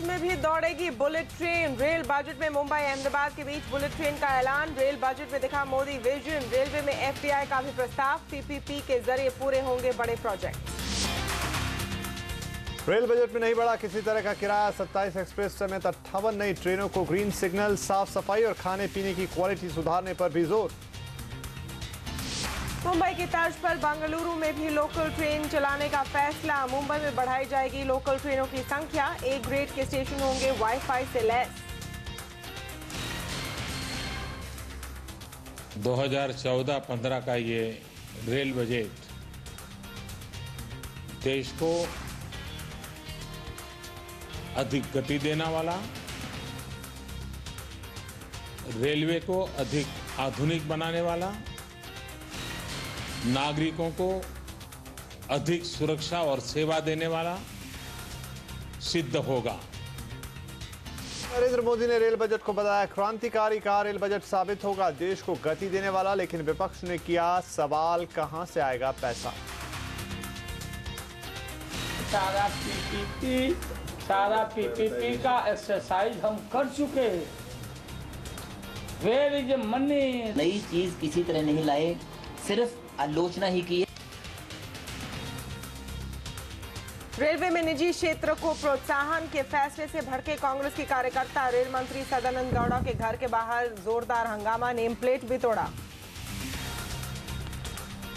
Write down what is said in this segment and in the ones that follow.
राज्य में भी दौड़ेगी बुलेट ट्रेन। रेल बजट में मुंबई अहमदाबाद के बीच बुलेट ट्रेन का ऐलान। रेल बजट में दिखा मोदी विजन। रेलवे में एफडीआई का भी प्रस्ताव। पीपीपी के जरिए पूरे होंगे बड़े प्रोजेक्ट। रेल बजट में नहीं बढ़ा किसी तरह का किराया। 27 एक्सप्रेस समेत 58 नई ट्रेनों को ग्रीन सिग्नल। साफ सफाई और खाने पीने की क्वालिटी सुधारने पर भी जोर। मुंबई की तर्ज पर बेंगलुरु में भी लोकल ट्रेन चलाने का फैसला। मुंबई में बढ़ाई जाएगी लोकल ट्रेनों की संख्या। ए ग्रेड के स्टेशन होंगे वाईफाई से लैस। 2014-15 का ये रेल बजट देश को अधिक गति देने वाला, रेलवे को अधिक आधुनिक बनाने वाला, नागरिकों को अधिक सुरक्षा और सेवा देने वाला सिद्ध होगा। नरेंद्र मोदी ने रेल बजट को बताया क्रांतिकारी। कहा रेल बजट साबित होगा देश को गति देने वाला। लेकिन विपक्ष ने किया सवाल, कहां से आएगा पैसा। सारा पीपीपी का एक्सरसाइज हम कर चुके हैं। Where is money. नई चीज किसी तरह नहीं लाए, सिर्फ आलोचना ही की। रेलवे में निजी क्षेत्र को प्रोत्साहन के फैसले से भड़के कांग्रेस के कार्यकर्ता। रेल मंत्री सदानंद गौड़ा के घर के बाहर जोरदार हंगामा। नेम प्लेट भी तोड़ा।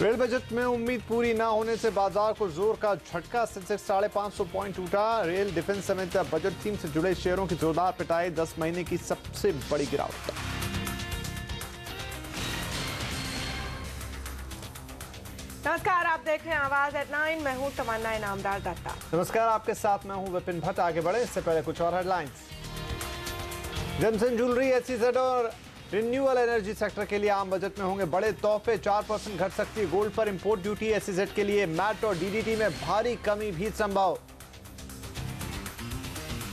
रेल बजट में उम्मीद पूरी न होने से बाजार को जोर का झटका। सेंसेक्स 550 पॉइंट टूटा। रेल डिफेंस समेत बजट थीम से जुड़े शेयरों की जोरदार पिटाई। 10 महीने की सबसे बड़ी गिरावट। नमस्कार, आप देख रहे हैं आवाज एट 9। मैं हूं तमन्ना इनामदार दत्ता। नमस्कार, आपके साथ मैं हूं विपिन भट्ट। आगे बढ़े इससे पहले कुछ और हेडलाइंस। जॉनसन ज्वेलरी, एसईजेड और रिन्यूएबल एनर्जी सेक्टर के लिए आम बजट में होंगे बड़े तोहफे। 4% घट सकती है गोल्ड पर इंपोर्ट ड्यूटी। एसईजेड के लिए मैट और डीडीटी में भारी कमी भी संभव।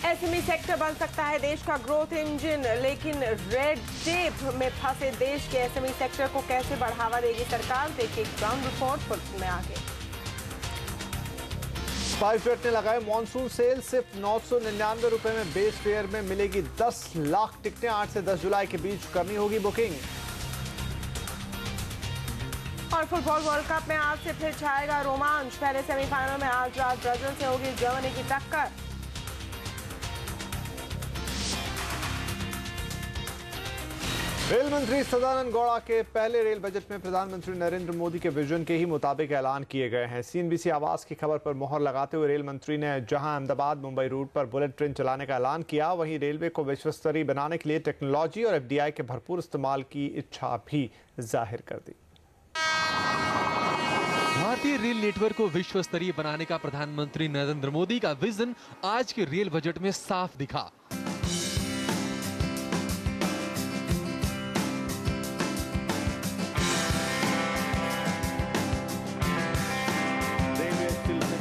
एसएमई सेक्टर बन सकता है देश का ग्रोथ इंजन, लेकिन रेड टेप में फंसे देश के एसएमई सेक्टर को कैसे बढ़ावा देगी सरकार। देखिए ग्राउंड रिपोर्ट पुलिस में आगे। स्पाइसजेट ने लगाए मॉनसून सेल। सिर्फ 999 रुपए में बेस फेयर में मिलेगी 10 लाख टिकटें। 8 से 10 जुलाई के बीच करनी होगी बुकिंग। और फुटबॉल वर्ल्ड कप में आज से फिर छाएगा रोमांच। पहले सेमीफाइनल में आज रात ब्राजील से होगी जर्मनी की टक्कर। रेल मंत्री सदानंद गौड़ा के पहले रेल बजट में प्रधानमंत्री नरेंद्र मोदी के विजन के ही मुताबिक ऐलान किए गए हैं। सीएनबीसी आवाज की खबर पर मोहर लगाते हुए रेल मंत्री ने जहां अहमदाबाद मुंबई रूट पर बुलेट ट्रेन चलाने का ऐलान किया, वहीं रेलवे को विश्व स्तरीय बनाने के लिए टेक्नोलॉजी और एफडीआई के भरपूर इस्तेमाल की इच्छा भी जाहिर कर दी। भारतीय रेल नेटवर्क को विश्व स्तरीय बनाने का प्रधानमंत्री नरेंद्र मोदी का विजन आज के रेल बजट में साफ दिखा।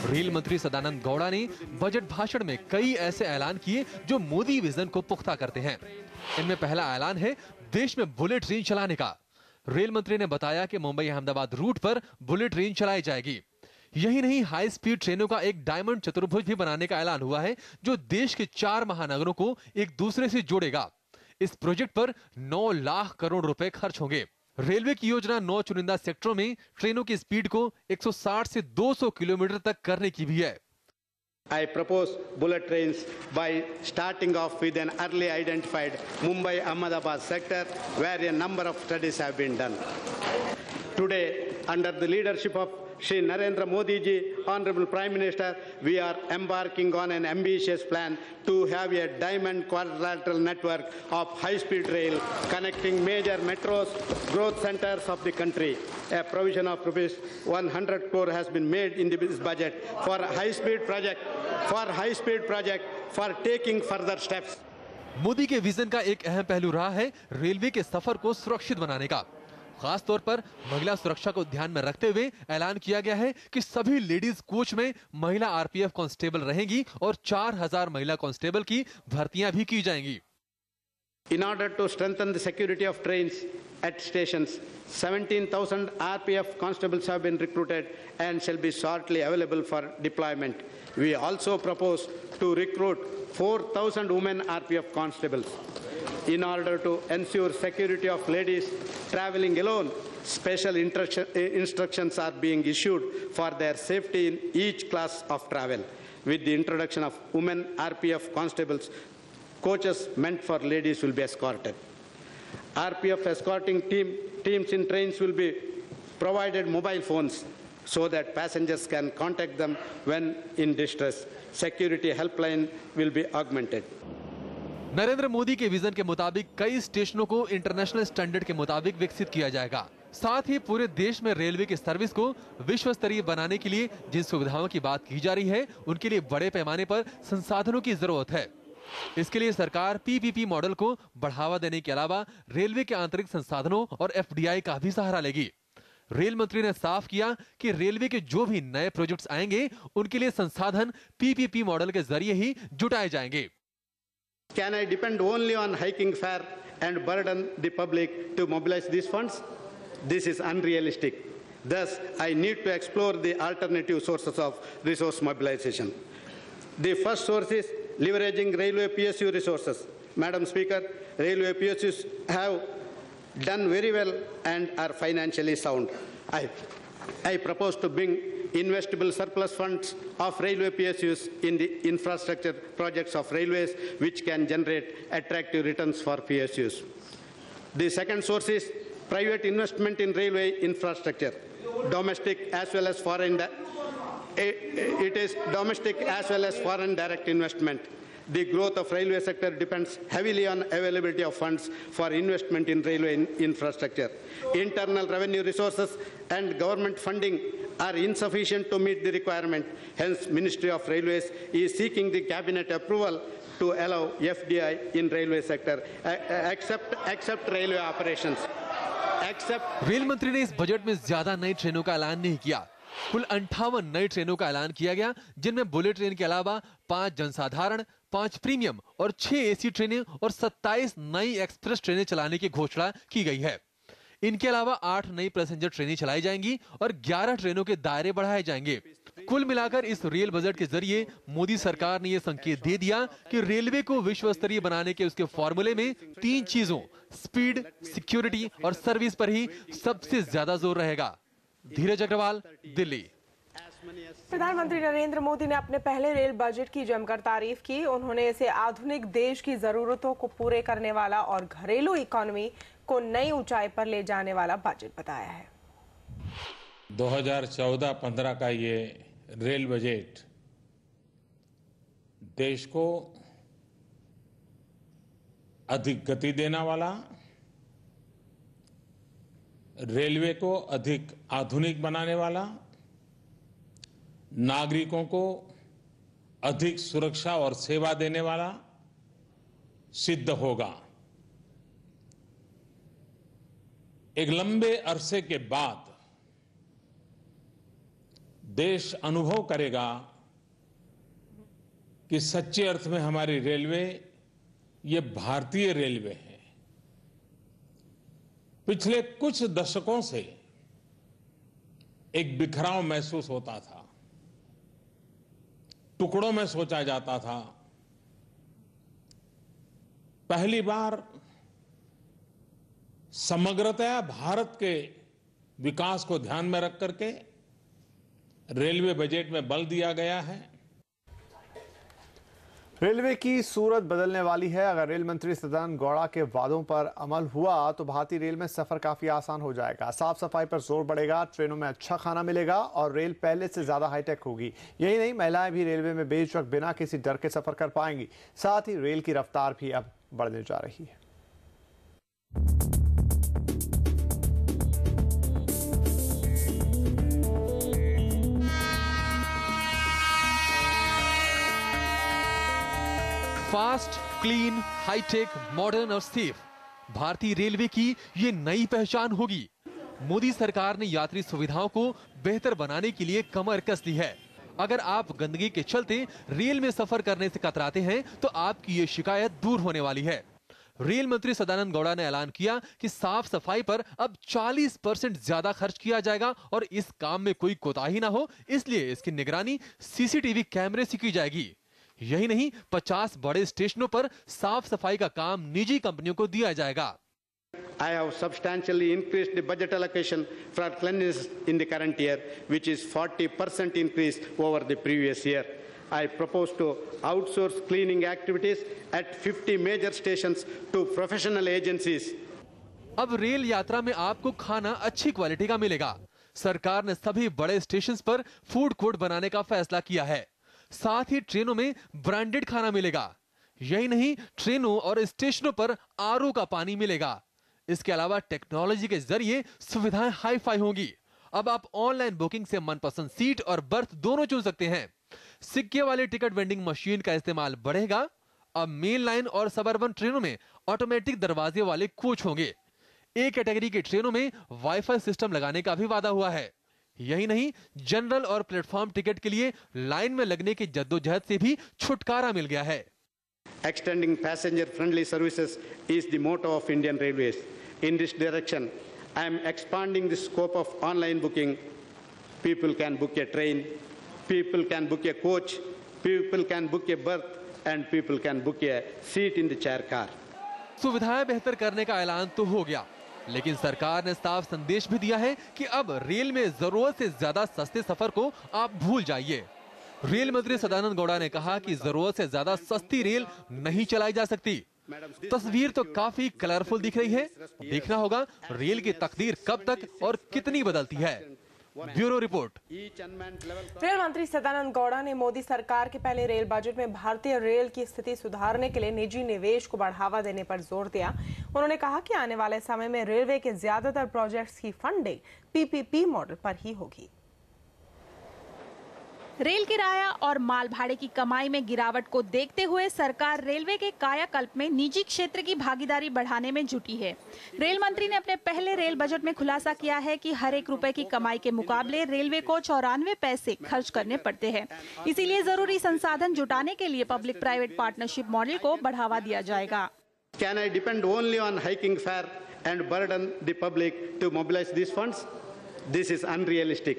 रेल मंत्री सदानंद गौड़ा ने बजट भाषण में कई ऐसे ऐलान किए जो मोदी विजन को पुख्ता करते हैं। इनमें पहला ऐलान है देश में बुलेट ट्रेन चलाने का। रेल मंत्री ने बताया कि मुंबई अहमदाबाद रूट पर बुलेट ट्रेन चलाई जाएगी। यही नहीं, हाई स्पीड ट्रेनों का एक डायमंड चतुर्भुज भी बनाने का ऐलान हुआ है जो देश के 4 महानगरों को एक दूसरे से जोड़ेगा। इस प्रोजेक्ट पर 9 लाख करोड़ रुपए खर्च होंगे। रेलवे की योजना 9 चुनिंदा सेक्टरों में ट्रेनों की स्पीड को 160 से 200 किलोमीटर तक करने की भी है। I propose bullet trains by starting off with an early identified Mumbai-Ahmedabad sector where a number of studies have been done. Today, under the leadership of Shri Narendra Modi ji, Honorable Prime Minister, we are embarking on an ambitious plan to have a diamond quadrilateral network of high-speed rail connecting major metros, growth centers of the country. A provision of rupees 100 crore has been made in this budget for high-speed project for taking further steps. Modi के vision का एक अहम पहलू रहा है railway के सफर को सुरक्षित बनाने का। खास तौर पर महिला सुरक्षा को ध्यान में रखते हुए ऐलान किया गया है कि सभी लेडीज कोच में महिला आरपीएफ कांस्टेबल रहेंगी और 4000 महिला कांस्टेबल की भर्तियां भी की जाएंगी। In order to strengthen the security of trains, at stations. 17,000 RPF constables have been recruited and shall be shortly available for deployment. We also propose to recruit 4,000 women RPF constables. In order to ensure security of ladies traveling alone, special instructions are being issued for their safety in each class of travel. With the introduction of women RPF constables, coaches meant for ladies will be escorted. RPF escorting teams in trains will be provided mobile phones so that passengers can contact them when in distress. Security helpline will be augmented. Narendra Modi के vision के मुताबिक कई स्टेशनों को international standard के मुताबिक विकसित किया जाएगा। साथ ही पूरे देश में रेलवे की सर्विस को विश्व स्तरीय बनाने के लिए जिन सुविधाओं की बात की जा रही है, उनके लिए बड़े पैमाने पर संसाधनों की जरूरत है। इसके लिए सरकार पीपीपी मॉडल को बढ़ावा देने के अलावा रेलवे के आंतरिक संसाधनों और एफडीआई का भी सहारा लेगी। रेल मंत्री ने साफ किया कि रेलवे के जो भी नए प्रोजेक्ट्स आएंगे, उनके लिए संसाधन पीपीपी मॉडल के जरिए ही जुटाए जाएंगे। Can I depend only on hiking fare and burden the public to mobilize these funds? This is unrealistic. Thus, I need to explore the alternative sources of resource mobilization. The first source is leveraging railway PSU resources. Madam Speaker, railway PSUs have done very well and are financially sound. I propose to bring investable surplus funds of railway PSUs in the infrastructure projects of railways, which can generate attractive returns for PSUs. The second source is private investment in railway infrastructure, domestic as well as foreign. It is domestic as well as foreign direct investment. The growth of railway sector depends heavily on availability of funds for investment in railway infrastructure. Internal revenue resources and government funding are insufficient to meet the requirement. Hence, Ministry of Railways is seeking the cabinet approval to allow FDI in railway sector, except railway operations. Rail मंत्री ने इस budget में ज्यादा नई ट्रेनों का ऐलान नहीं किया। कुल 58 नई ट्रेनों का ऐलान किया गया, जिनमें बुलेट ट्रेन के अलावा 5 जनसाधारण, 5 प्रीमियम और 6 एसी ट्रेनें और 27 नई एक्सप्रेस ट्रेनें चलाने की घोषणा की गई है। इनके अलावा 8 नई पैसेंजर ट्रेनें चलाई जाएंगी और 11 ट्रेनों के दायरे बढ़ाए जाएंगे। कुल मिलाकर इस रेल बजट के जरिए मोदी सरकार ने यह संकेत दे दिया कि रेलवे को विश्व स्तरीय बनाने के उसके फॉर्मूले में 3 चीजों स्पीड, सिक्योरिटी और सर्विस पर ही सबसे ज्यादा जोर रहेगा। धीरज अग्रवाल, दिल्ली। प्रधानमंत्री नरेंद्र मोदी ने अपने पहले रेल बजट की जमकर तारीफ की। उन्होंने इसे आधुनिक देश की जरूरतों को पूरे करने वाला और घरेलू इकोनॉमी को नई ऊंचाई पर ले जाने वाला बजट बताया है। 2014-15 का ये रेल बजट देश को अधिक गति देने वाला, रेलवे को अधिक आधुनिक बनाने वाला, नागरिकों को अधिक सुरक्षा और सेवा देने वाला सिद्ध होगा। एक लंबे अरसे के बाद देश अनुभव करेगा कि सच्चे अर्थ में हमारी रेलवे ये भारतीय रेलवे है। पिछले कुछ दशकों से एक बिखराव महसूस होता था, टुकड़ों में सोचा जाता था। पहली बार समग्रतया भारत के विकास को ध्यान में रख करके रेलवे बजट में बल दिया गया है। रेलवे की सूरत बदलने वाली है। अगर रेल मंत्री सदानंद गौड़ा के वादों पर अमल हुआ तो भारतीय रेल में सफर काफी आसान हो जाएगा। साफ सफाई पर जोर बढ़ेगा, ट्रेनों में अच्छा खाना मिलेगा और रेल पहले से ज्यादा हाईटेक होगी। यही नहीं, महिलाएं भी रेलवे में बेझिझक बिना किसी डर के सफर कर पाएंगी। साथ ही रेल की रफ्तार भी अब बढ़ने जा रही है। फास्ट, क्लीन, हाईटेक, मॉडर्न और सेफ भारतीय रेलवे की ये नई पहचान होगी। मोदी सरकार ने यात्री सुविधाओं को बेहतर बनाने के लिए कमर कस ली है। अगर आप गंदगी के चलते रेल में सफर करने से कतराते हैं तो आपकी ये शिकायत दूर होने वाली है। रेल मंत्री सदानंद गौड़ा ने ऐलान किया कि साफ सफाई पर अब 40% ज्यादा खर्च किया जाएगा और इस काम में कोई कोताही ना हो, इसलिए इसकी निगरानी सीसीटीवी कैमरे से की जाएगी। यही नहीं, 50 बड़े स्टेशनों पर साफ सफाई का काम निजी कंपनियों को दिया जाएगा। I have substantially increased the budget allocation for cleanliness in the current year, which is 40% increase over the previous year. I propose to outsource cleaning activities at 50 major stations to professional agencies. अब rail यात्रा में आपको खाना अच्छी quality का मिलेगा। सरकार ने सभी बड़े स्टेशन पर फूड कोर्ट बनाने का फैसला किया है। साथ ही ट्रेनों में ब्रांडेड खाना मिलेगा। यही नहीं, ट्रेनों और स्टेशनों पर आरओ का पानी मिलेगा। इसके अलावा टेक्नोलॉजी के जरिए सुविधाएं हाई-फाई होंगी। अब आप ऑनलाइन बुकिंग से मनपसंद सीट और बर्थ दोनों चुन सकते हैं। सिक्के वाली टिकट वेंडिंग मशीन का इस्तेमाल बढ़ेगा। अब मेन लाइन और सबअर्बन ट्रेनों में ऑटोमेटिक दरवाजे वाले कोच होंगे। ए कैटेगरी की ट्रेनों में वाईफाई सिस्टम लगाने का भी वादा हुआ है। यही नहीं, जनरल और प्लेटफॉर्म टिकट के लिए लाइन में लगने की जद्दोजहद से भी छुटकारा मिल गया है। Extending passenger-friendly services is the motto of Indian Railways. In this direction, I am expanding the scope of online booking. People can book a train, people can book a coach, people can book a berth, and people can book a seat in the chair car. सुविधाएं बेहतर करने का ऐलान तो हो गया, लेकिन सरकार ने साफ संदेश भी दिया है कि अब रेल में जरूरत से ज्यादा सस्ते सफर को आप भूल जाइए। रेल मंत्री सदानंद गौड़ा ने कहा कि जरूरत से ज्यादा सस्ती रेल नहीं चलाई जा सकती। तस्वीर तो काफी कलरफुल दिख रही है। देखना होगा रेल की तकदीर कब तक और कितनी बदलती है। Bureau report. रेल मंत्री सदानंद गौड़ा ने मोदी सरकार के पहले रेल बजट में भारतीय रेल की स्थिति सुधारने के लिए निजी निवेश को बढ़ावा देने पर जोर दिया। उन्होंने कहा कि आने वाले समय में रेलवे के ज्यादातर प्रोजेक्ट्स की फंडिंग पीपीपी मॉडल पर ही होगी। रेल किराया और माल भाड़े की कमाई में गिरावट को देखते हुए सरकार रेलवे के कायाकल्प में निजी क्षेत्र की भागीदारी बढ़ाने में जुटी है। रेल मंत्री ने अपने पहले रेल बजट में खुलासा किया है कि हर एक रुपए की कमाई के मुकाबले रेलवे को 94 पैसे खर्च करने पड़ते हैं। इसीलिए जरूरी संसाधन जुटाने के लिए पब्लिक प्राइवेट पार्टनरशिप मॉडल को बढ़ावा दिया जाएगा। Can I depend only on hiking fare and burden the public to mobilize these funds? This is unrealistic.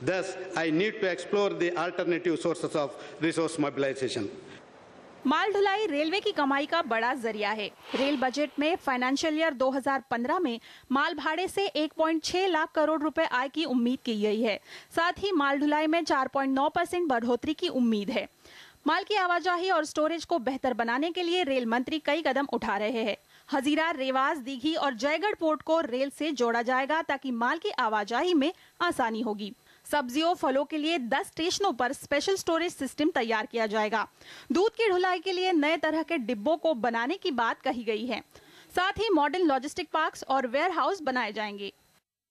Thus, I need to explore the alternative sources of resource mobilization. माल ढुलाई railway की कमाई का बड़ा जरिया है। रेल बजट में financial year 2015 में माल भाड़े से 1.6 लाख करोड़ रुपए आय की उम्मीद की गई है। साथ ही माल ढुलाई में 4.9% बढ़ोतरी की उम्मीद है। माल की आवाजाही और स्टोरेज को बेहतर बनाने के लिए रेल मंत्री कई कदम उठा रहे हैं। हजीरा, रेवास, दीघी और जयगढ़ पोर्ट को रेल से जोड़ा जाएगा ताकि माल की आवाजाही में आसानी होगी। सब्जियों, फलों के लिए 10 स्टेशनों पर स्पेशल स्टोरेज सिस्टम तैयार किया जाएगा। दूध की ढुलाई के लिए नए तरह के डिब्बों को बनाने की बात कही गई है। साथ ही मॉडर्न लॉजिस्टिक पार्क्स और वेयर हाउस बनाए जाएंगे।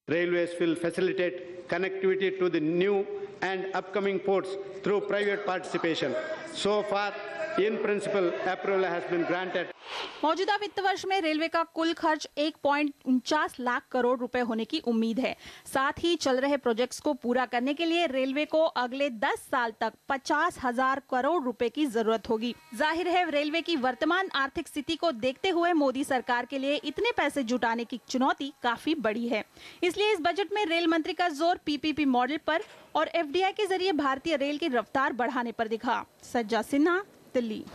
Railways will facilitate connectivity to the new and upcoming ports through private participation. So far, in principle, approval has been granted. मौजूदा वित्त वर्ष में रेलवे का कुल खर्च 1.49 लाख करोड़ रुपए होने की उम्मीद है। साथ ही चल रहे प्रोजेक्ट्स को पूरा करने के लिए रेलवे को अगले 10 साल तक 50,000 करोड़ रुपए की जरूरत होगी। जाहिर है, रेलवे की वर्तमान आर्थिक स्थिति को देखते हुए मोदी सरकार के लिए इतने पैसे जुटाने की चुनौती काफी बड़ी है। इसलिए इस बजट में रेल मंत्री का जोर पीपीपी मॉडल पर और एफडीआई के जरिए भारतीय रेल की रफ्तार बढ़ाने पर दिखा। सज्जा सिन्हा, दिल्ली।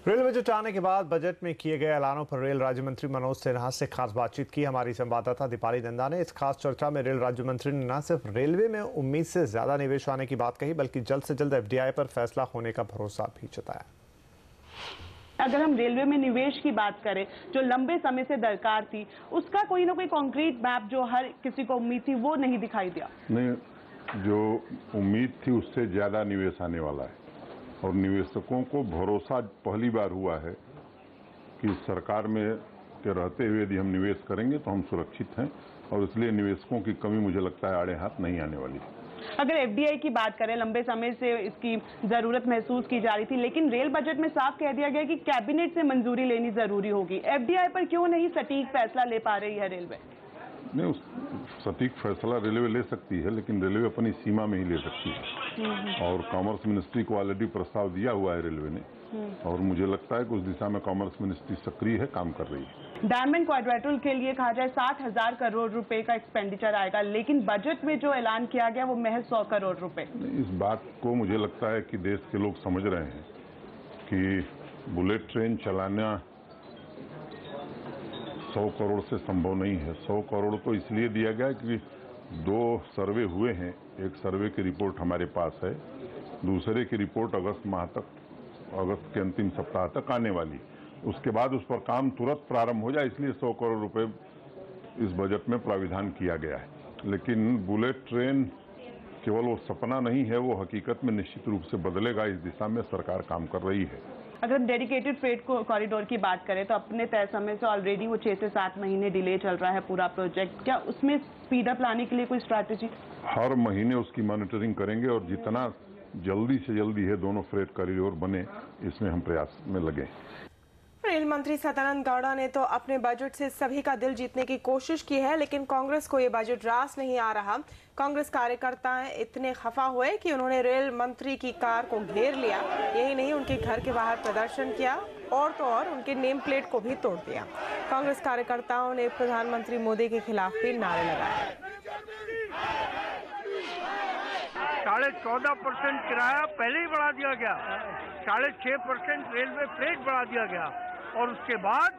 रेल बजट आने के बाद बजट में किए गए ऐलानों पर रेल राज्य मंत्री मनोज सिन्हा से खास बातचीत की हमारी संवाददाता दीपाली नंदा ने। इस खास चर्चा में रेल राज्य मंत्री ने न सिर्फ रेलवे में उम्मीद से ज्यादा निवेश आने की बात कही, बल्कि जल्द से जल्द एफडीआई पर फैसला होने का भरोसा भी जताया। अगर हम रेलवे में निवेश की बात करें, जो लंबे समय से दरकार थी, उसका कोई ना कोई कॉन्क्रीट मैप जो हर किसी को उम्मीद थी वो नहीं दिखाई दिया। नहीं, जो उम्मीद थी उससे ज्यादा निवेश आने वाला है और निवेशकों को भरोसा पहली बार हुआ है कि सरकार में के रहते हुए यदि हम निवेश करेंगे तो हम सुरक्षित हैं और इसलिए निवेशकों की कमी मुझे लगता है आड़े हाथ नहीं आने वाली है। अगर एफडीआई की बात करें, लंबे समय से इसकी जरूरत महसूस की जा रही थी, लेकिन रेल बजट में साफ कह दिया गया कि कैबिनेट से मंजूरी लेनी जरूरी होगी। एफडीआई पर क्यों नहीं सटीक फैसला ले पा रही है रेलवे? नहीं, सटीक फैसला रेलवे ले सकती है, लेकिन रेलवे अपनी सीमा में ही ले सकती है और कॉमर्स मिनिस्ट्री को ऑलरेडी प्रस्ताव दिया हुआ है रेलवे ने और मुझे लगता है कि उस दिशा में कॉमर्स मिनिस्ट्री सक्रिय है, काम कर रही है। डायमंड क्वाड्रेटल के लिए कहा जाए 60,000 करोड़ रुपए का एक्सपेंडिचर आएगा, लेकिन बजट में जो ऐलान किया गया वो महज 100 करोड़ रुपए। इस बात को मुझे लगता है कि देश के लोग समझ रहे हैं कि बुलेट ट्रेन चलाना 100 करोड़ से संभव नहीं है। 100 करोड़ तो इसलिए दिया गया कि 2 सर्वे हुए हैं। एक सर्वे की रिपोर्ट हमारे पास है, दूसरे की रिपोर्ट अगस्त के अंतिम सप्ताह तक आने वाली। उसके बाद उस पर काम तुरंत प्रारंभ हो जाए, इसलिए 100 करोड़ रुपए इस बजट में प्राविधान किया गया है। लेकिन बुलेट ट्रेन केवल वो सपना नहीं है, वो हकीकत में निश्चित रूप से बदलेगा। इस दिशा में सरकार काम कर रही है। अगर डेडिकेटेड फ्रेट कॉरिडोर की बात करें तो अपने तय समय से ऑलरेडी वो 6 से 7 महीने डिले चल रहा है पूरा प्रोजेक्ट। क्या उसमें स्पीड अप लाने के लिए कोई स्ट्रैटेजी? हर महीने उसकी मॉनिटरिंग करेंगे और जितना जल्दी से जल्दी है दोनों फ्रेट कॉरिडोर बने, इसमें हम प्रयास में लगे। रेल मंत्री सदानंद गौड़ा ने तो अपने बजट से सभी का दिल जीतने की कोशिश की है, लेकिन कांग्रेस को ये बजट रास नहीं आ रहा। कांग्रेस कार्यकर्ता इतने खफा हुए कि उन्होंने रेल मंत्री की कार को घेर लिया। यही नहीं, उनके घर के बाहर प्रदर्शन किया और तो और उनके नेम प्लेट को भी तोड़ दिया। कांग्रेस कार्यकर्ताओं ने प्रधानमंत्री मोदी के खिलाफ भी नारे लगाए। 14.5% किराया पहले ही बढ़ा दिया गया, 6.5% रेलवे फ्रेट बढ़ा दिया गया, और उसके बाद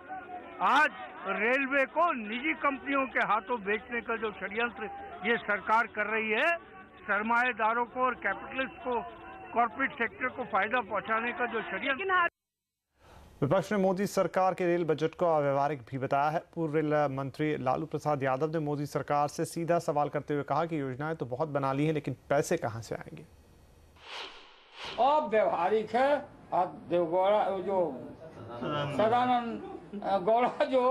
आज रेलवे को निजी कंपनियों के हाथों बेचने का जो षड्यंत्र ये सरकार कर रही है, सरमाएदारों को और कैपिटलिस्ट को, कॉर्पोरेट सेक्टर को फायदा पहुंचाने का जो षड्यंत्र। विपक्ष ने मोदी सरकार के रेल बजट को अव्यवहारिक भी बताया है। पूर्व रेल मंत्री लालू प्रसाद यादव ने मोदी सरकार से सीधा सवाल करते हुए कहा कि योजनाएं तो बहुत बना ली हैं, लेकिन पैसे कहां से आएंगे। अव्यवहारिक है। अब देवगौड़ा जो सदानंद गौड़ा जो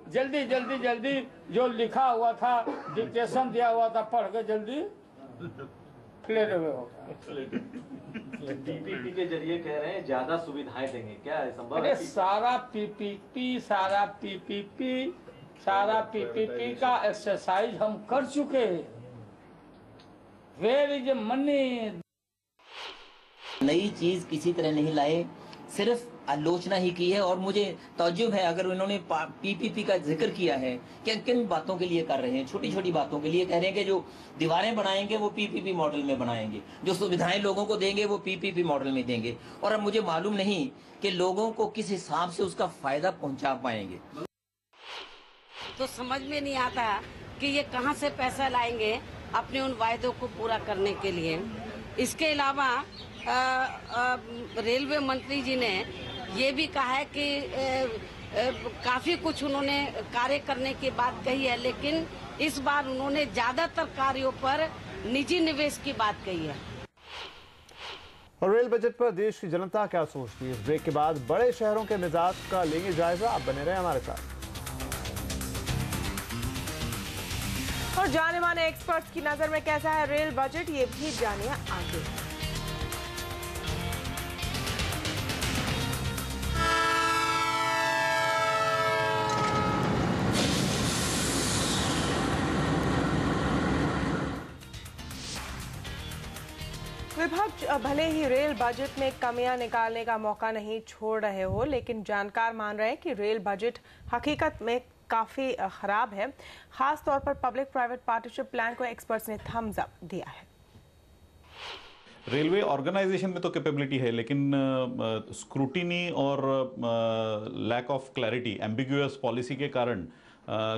जल्दी जो लिखा हुआ था, डिक्टेशन दिया हुआ था, पढ़ के जल्दी ले रहे हो। पीपीपी के जरिए कह रहे हैं ज्यादा सुविधाएं देंगे, क्या है संभव? अरे सारा पीपीपी का एक्सरसाइज हम कर चुके हैं। Where is money? नई चीज किसी तरह नहीं लाए, सिर्फ आलोचना ही की है। और मुझे ताज्जुब है अगर उन्होंने पीपीपी का जिक्र किया है, कि किन बातों के लिए कर रहे हैं। छोटी छोटी बातों के लिए कह रहे हैं कि जो दीवारें बनाएंगे वो पीपीपी मॉडल में बनाएंगे, जो सुविधाएं लोगों को देंगे वो पीपीपी मॉडल में देंगे। और अब मुझे मालूम नहीं कि लोगों को किस हिसाब से उसका फायदा पहुंचा पाएंगे। तो समझ में नहीं आता कि ये कहां से पैसा लाएंगे अपने उन वायदों को पूरा करने के लिए। इसके अलावा रेलवे मंत्री जी ने ये भी कहा है कि काफी कुछ उन्होंने कार्य करने की बात कही है, लेकिन इस बार उन्होंने ज्यादातर कार्यों पर निजी निवेश की बात कही है। और रेल बजट पर देश की जनता क्या सोचती है, इस ब्रेक के बाद बड़े शहरों के मिजाज का लेंगे जायजा। आप बने रहे हमारे साथ। और जाने माने एक्सपर्ट्स की नजर में कैसा है रेल बजट, ये भी जानिए आगे। विपक्ष भले ही रेल बजट में कमियां निकालने का मौका नहीं छोड़ रहे हो, लेकिन जानकार मान रहे हैं कि रेल बजट हकीकत में काफी खराब है। खास तौर पर पब्लिक प्राइवेट पार्टनरशिप प्लान को एक्सपर्ट्स ने थम्स अप दिया है। रेलवे ऑर्गेनाइजेशन में तो कैपेबिलिटी है, लेकिन स्क्रूटिनी और lack of clarity, ambiguous policy के कारण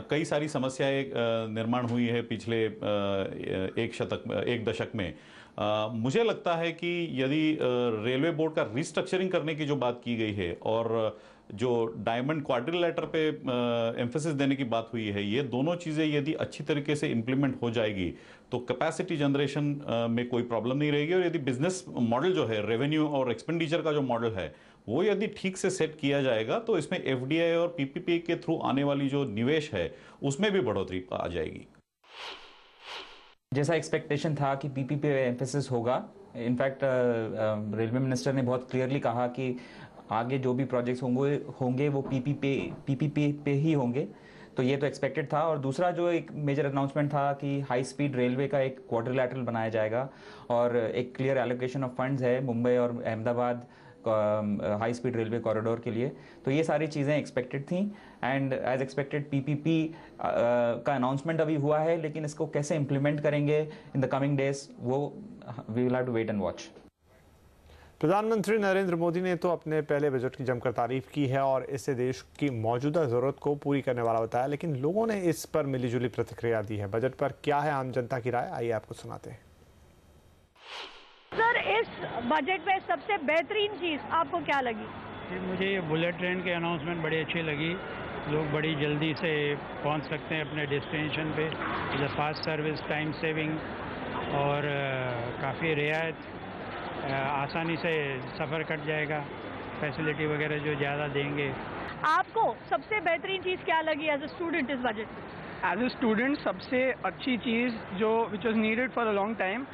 कई सारी समस्याएं निर्माण हुई है पिछले एक दशक में। मुझे लगता है कि यदि रेलवे बोर्ड का रिस्ट्रक्चरिंग करने की जो बात की गई है और जो डायमंड क्वाड्रिलेटर पे एम्फेसिस देने की बात हुई है, ये दोनों चीज़ें यदि अच्छी तरीके से इंप्लीमेंट हो जाएगी तो कैपेसिटी जनरेशन में कोई प्रॉब्लम नहीं रहेगी। और यदि बिजनेस मॉडल जो है, रेवेन्यू और एक्सपेंडिचर का जो मॉडल है, वो यदि ठीक से सेट किया जाएगा तो इसमें एफडीआई और पीपीपी के थ्रू आने वाली जो निवेश है उसमें भी बढ़ोतरी आ जाएगी। जैसा एक्सपेक्टेशन था कि पीपीपी पे एम्फेसिस होगा। इनफैक्ट रेलवे मिनिस्टर ने बहुत क्लियरली कहा कि आगे जो भी प्रोजेक्ट्स होंगे वो पीपीपी पे ही होंगे, तो ये तो एक्सपेक्टेड था। और दूसरा जो एक मेजर अनाउंसमेंट था कि हाई स्पीड रेलवे का एक क्वाड्रिलैटरल बनाया जाएगा और एक क्लियर एलोकेशन ऑफ फंड्स है मुंबई और Ahmedabad high speed railway corridor के लिए। तो ये सारी चीज़ें एक्सपेक्टेड थी एंड एज एक्सपेक्टेड पीपीपी का अनाउंसमेंट अभी हुआ है, लेकिन इसको कैसे इम्प्लीमेंट करेंगे इन द कमिंग डेज वो we will have to wait and watch. प्रधानमंत्री नरेंद्र मोदी ने तो अपने पहले बजट की जमकर तारीफ की है और इसे देश की मौजूदा जरूरत को पूरी करने वाला बताया, लेकिन लोगों ने इस पर मिलीजुली प्रतिक्रिया दी है। बजट पर क्या है आम जनता की राय, आइए आपको सुनाते हैं। सर, इस बजट में सबसे बेहतरीन चीज आपको क्या लगी? मुझे ये बुलेट ट्रेन के अनाउंसमेंट बड़ी अच्छी लगी। लोग बड़ी जल्दी से पहुंच सकते हैं अपने डेस्टिनेशन पे, फास्ट सर्विस, टाइम सेविंग और काफ़ी रियायत, आसानी से सफ़र कट जाएगा, फैसिलिटी वगैरह जो ज़्यादा देंगे। आपको सबसे बेहतरीन चीज़ क्या लगी एज ए स्टूडेंट इस बजट में? एज ए स्टूडेंट सबसे अच्छी चीज़ जो which was needed for a long time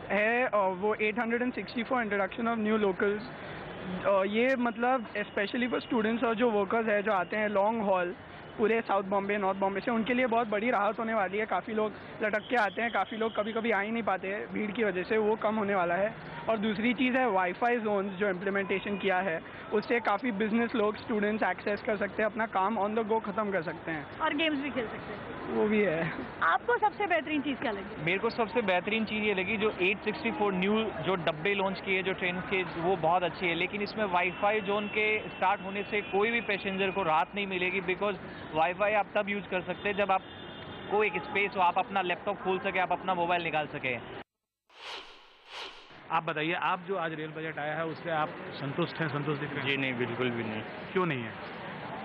है वो 864 इंट्रोडक्शन ऑफ न्यू लोकल्स। ये मतलब स्पेशली फॉर स्टूडेंट्स और जो वर्कर्स है जो आते हैं लॉन्ग हॉल पूरे साउथ बॉम्बे, नॉर्थ बॉम्बे से, उनके लिए बहुत बड़ी राहत होने वाली है। काफ़ी लोग लटक के आते हैं, काफ़ी लोग कभी कभी आ ही नहीं पाते हैं भीड़ की वजह से, वो कम होने वाला है। और दूसरी चीज़ है वाईफाई जोन्स जो इम्प्लीमेंटेशन किया है, उससे काफ़ी बिजनेस लोग, स्टूडेंट्स एक्सेस कर सकते हैं, अपना काम ऑन द गो ख़त्म कर सकते हैं और गेम्स भी खेल सकते हैं, वो भी है। आपको सबसे बेहतरीन चीज़ क्या लगी? मेरे को सबसे बेहतरीन चीज़ ये लगी जो 864 न्यू जो डब्बे लॉन्च किए जो ट्रेन के, वो बहुत अच्छी है। लेकिन इसमें वाईफाई जोन के स्टार्ट होने से कोई भी पैसेंजर को राहत नहीं मिलेगी, बिकॉज वाईफाई आप तब यूज कर सकते हैं जब आपको एक स्पेस हो, आप अपना लैपटॉप खोल सके, आप अपना मोबाइल निकाल सके। आप बताइए, आप जो आज रेल बजट आया है उससे आप संतुष्ट हैं? संतुष्ट दिख रहे हैं? जी नहीं, बिल्कुल भी नहीं। क्यों नहीं है?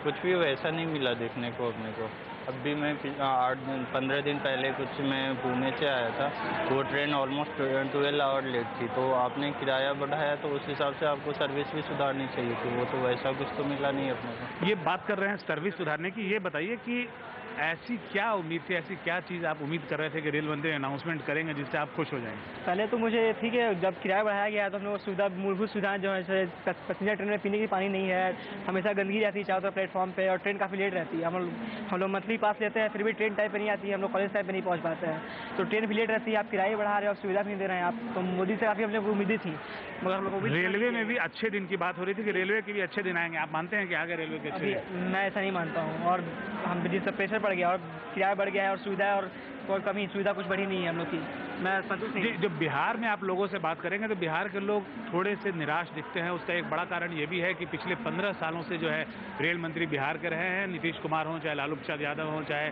कुछ भी वैसा नहीं मिला देखने को अपने को। अभी मैं 15 दिन पहले कुछ मैं पुणे से आया था, वो ट्रेन ऑलमोस्ट 12 आवर लेट थी, तो आपने किराया बढ़ाया तो उस हिसाब से आपको सर्विस भी सुधारनी चाहिए थी, वो तो वैसा कुछ तो मिला नहीं अपने को। ये बात कर रहे हैं सर्विस सुधारने की, ये बताइए कि ऐसी क्या उम्मीद थी, ऐसी क्या चीज़ आप उम्मीद कर रहे थे कि रेल मंत्री अनाउंसमेंट करेंगे जिससे आप खुश हो जाएंगे? पहले तो मुझे ठीक है, जब किराया बढ़ाया गया तो हम लोग सुविधा, मूलभूत सुविधाएं जो है, पैसेंजर ट्रेन में पीने की पानी नहीं है, हमेशा गंदगी रहती है चारों तरफ प्लेटफॉर्म पे, और ट्रेन काफ़ी लेट रहती है। हम लोग मंथली पास लेते हैं, फिर भी ट्रेन टाइम पे नहीं आती है, हम लोग कॉलेज टाइम पे नहीं पहुँच पाते हैं, तो ट्रेन भी लेट रहती है। आप किराए बढ़ा रहे हो, आप सुविधा भी नहीं दे रहे हैं आप, तो मोदी से काफ़ी हम लोग उम्मीदें थी, मगर हम लोग रेलवे में भी अच्छे दिन की बात हो रही थी कि रेलवे के भी अच्छे दिन आएंगे, आप मानते हैं कि आगे रेलवे के अच्छे? मैं ऐसा नहीं मानता हूँ, और हम जिससे प्रेशर पड़ गया और किराया बढ़ गया है और सुविधा और कोई कमी, सुविधा कुछ बढ़ी नहीं है हम लोग की, मैं संतुष्ट नहीं। जब बिहार में आप लोगों से बात करेंगे तो बिहार के लोग थोड़े से निराश दिखते हैं। उसका एक बड़ा कारण ये भी है कि पिछले 15 सालों से जो है रेल मंत्री बिहार के रहे हैं, नीतीश कुमार हों, चाहे लालू प्रसाद यादव हों, चाहे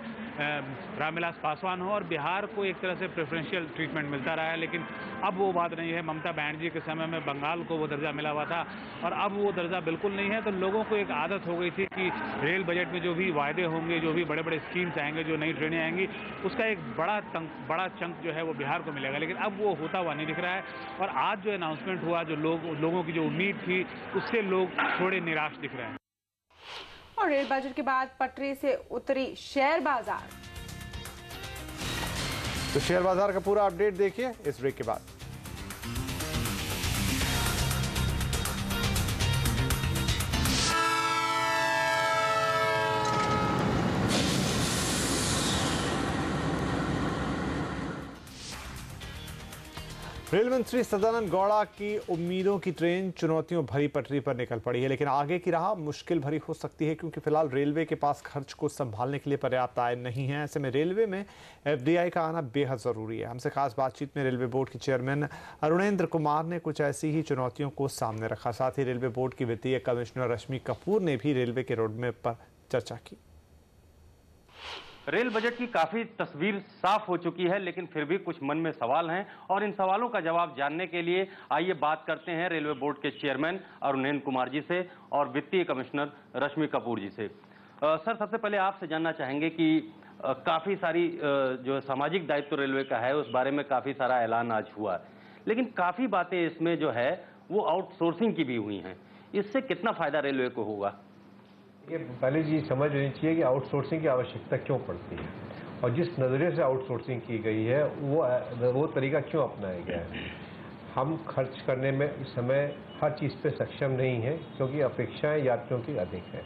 रामविलास पासवान हो, और बिहार को एक तरह से प्रेफरेंशियल ट्रीटमेंट मिलता रहा है। लेकिन अब वो बात नहीं है। ममता बनर्जी के समय में बंगाल को वो दर्जा मिला हुआ था और अब वो दर्जा बिल्कुल नहीं है। तो लोगों को एक आदत हो गई थी कि रेल बजट में जो भी वायदे होंगे, जो भी बड़े बड़े स्कीम्स आएंगे, जो नई ट्रेनें आएंगी, उसका एक बड़ा चंक जो है वो बिहार को मिलेगा। लेकिन अब वो होता हुआ नहीं दिख रहा है। और आज जो अनाउंसमेंट हुआ, जो लोगों की जो उम्मीद थी, उससे लोग थोड़े निराश दिख रहे हैं। और रेल बजट के बाद पटरी से उतरी शेयर बाजार। तो शेयर बाजार का पूरा अपडेट देखिए इस ब्रेक के बाद। रेल मंत्री सदानंद गौड़ा की उम्मीदों की ट्रेन चुनौतियों भरी पटरी पर निकल पड़ी है, लेकिन आगे की राह मुश्किल भरी हो सकती है क्योंकि फिलहाल रेलवे के पास खर्च को संभालने के लिए पर्याप्त आय नहीं है। ऐसे में रेलवे में एफडीआई का आना बेहद जरूरी है। हमसे खास बातचीत में रेलवे बोर्ड के चेयरमैन अरुणेंद्र कुमार ने कुछ ऐसी ही चुनौतियों को सामने रखा। साथ ही रेलवे बोर्ड की वित्तीय कमिश्नर रश्मि कपूर ने भी रेलवे के रोडमैप पर चर्चा की। रेल बजट की काफी तस्वीर साफ हो चुकी है, लेकिन फिर भी कुछ मन में सवाल हैं और इन सवालों का जवाब जानने के लिए आइए बात करते हैं रेलवे बोर्ड के चेयरमैन अरुणेंद्र कुमार जी से और वित्तीय कमिश्नर रश्मि कपूर जी से। सर, सबसे पहले आपसे जानना चाहेंगे कि काफी सारी जो सामाजिक दायित्व रेलवे का है उस बारे में काफी सारा ऐलान आज हुआ, लेकिन काफी बातें इसमें जो है वो आउटसोर्सिंग की भी हुई हैं। इससे कितना फायदा रेलवे को होगा? ये पहले चीज समझ लेनी चाहिए कि आउटसोर्सिंग की आवश्यकता क्यों पड़ती है और जिस नज़रिए से आउटसोर्सिंग की गई है वो तरीका क्यों अपनाया गया है। हम खर्च करने में इस समय हर चीज़ पे सक्षम नहीं है क्योंकि अपेक्षाएं यात्रियों की अधिक है।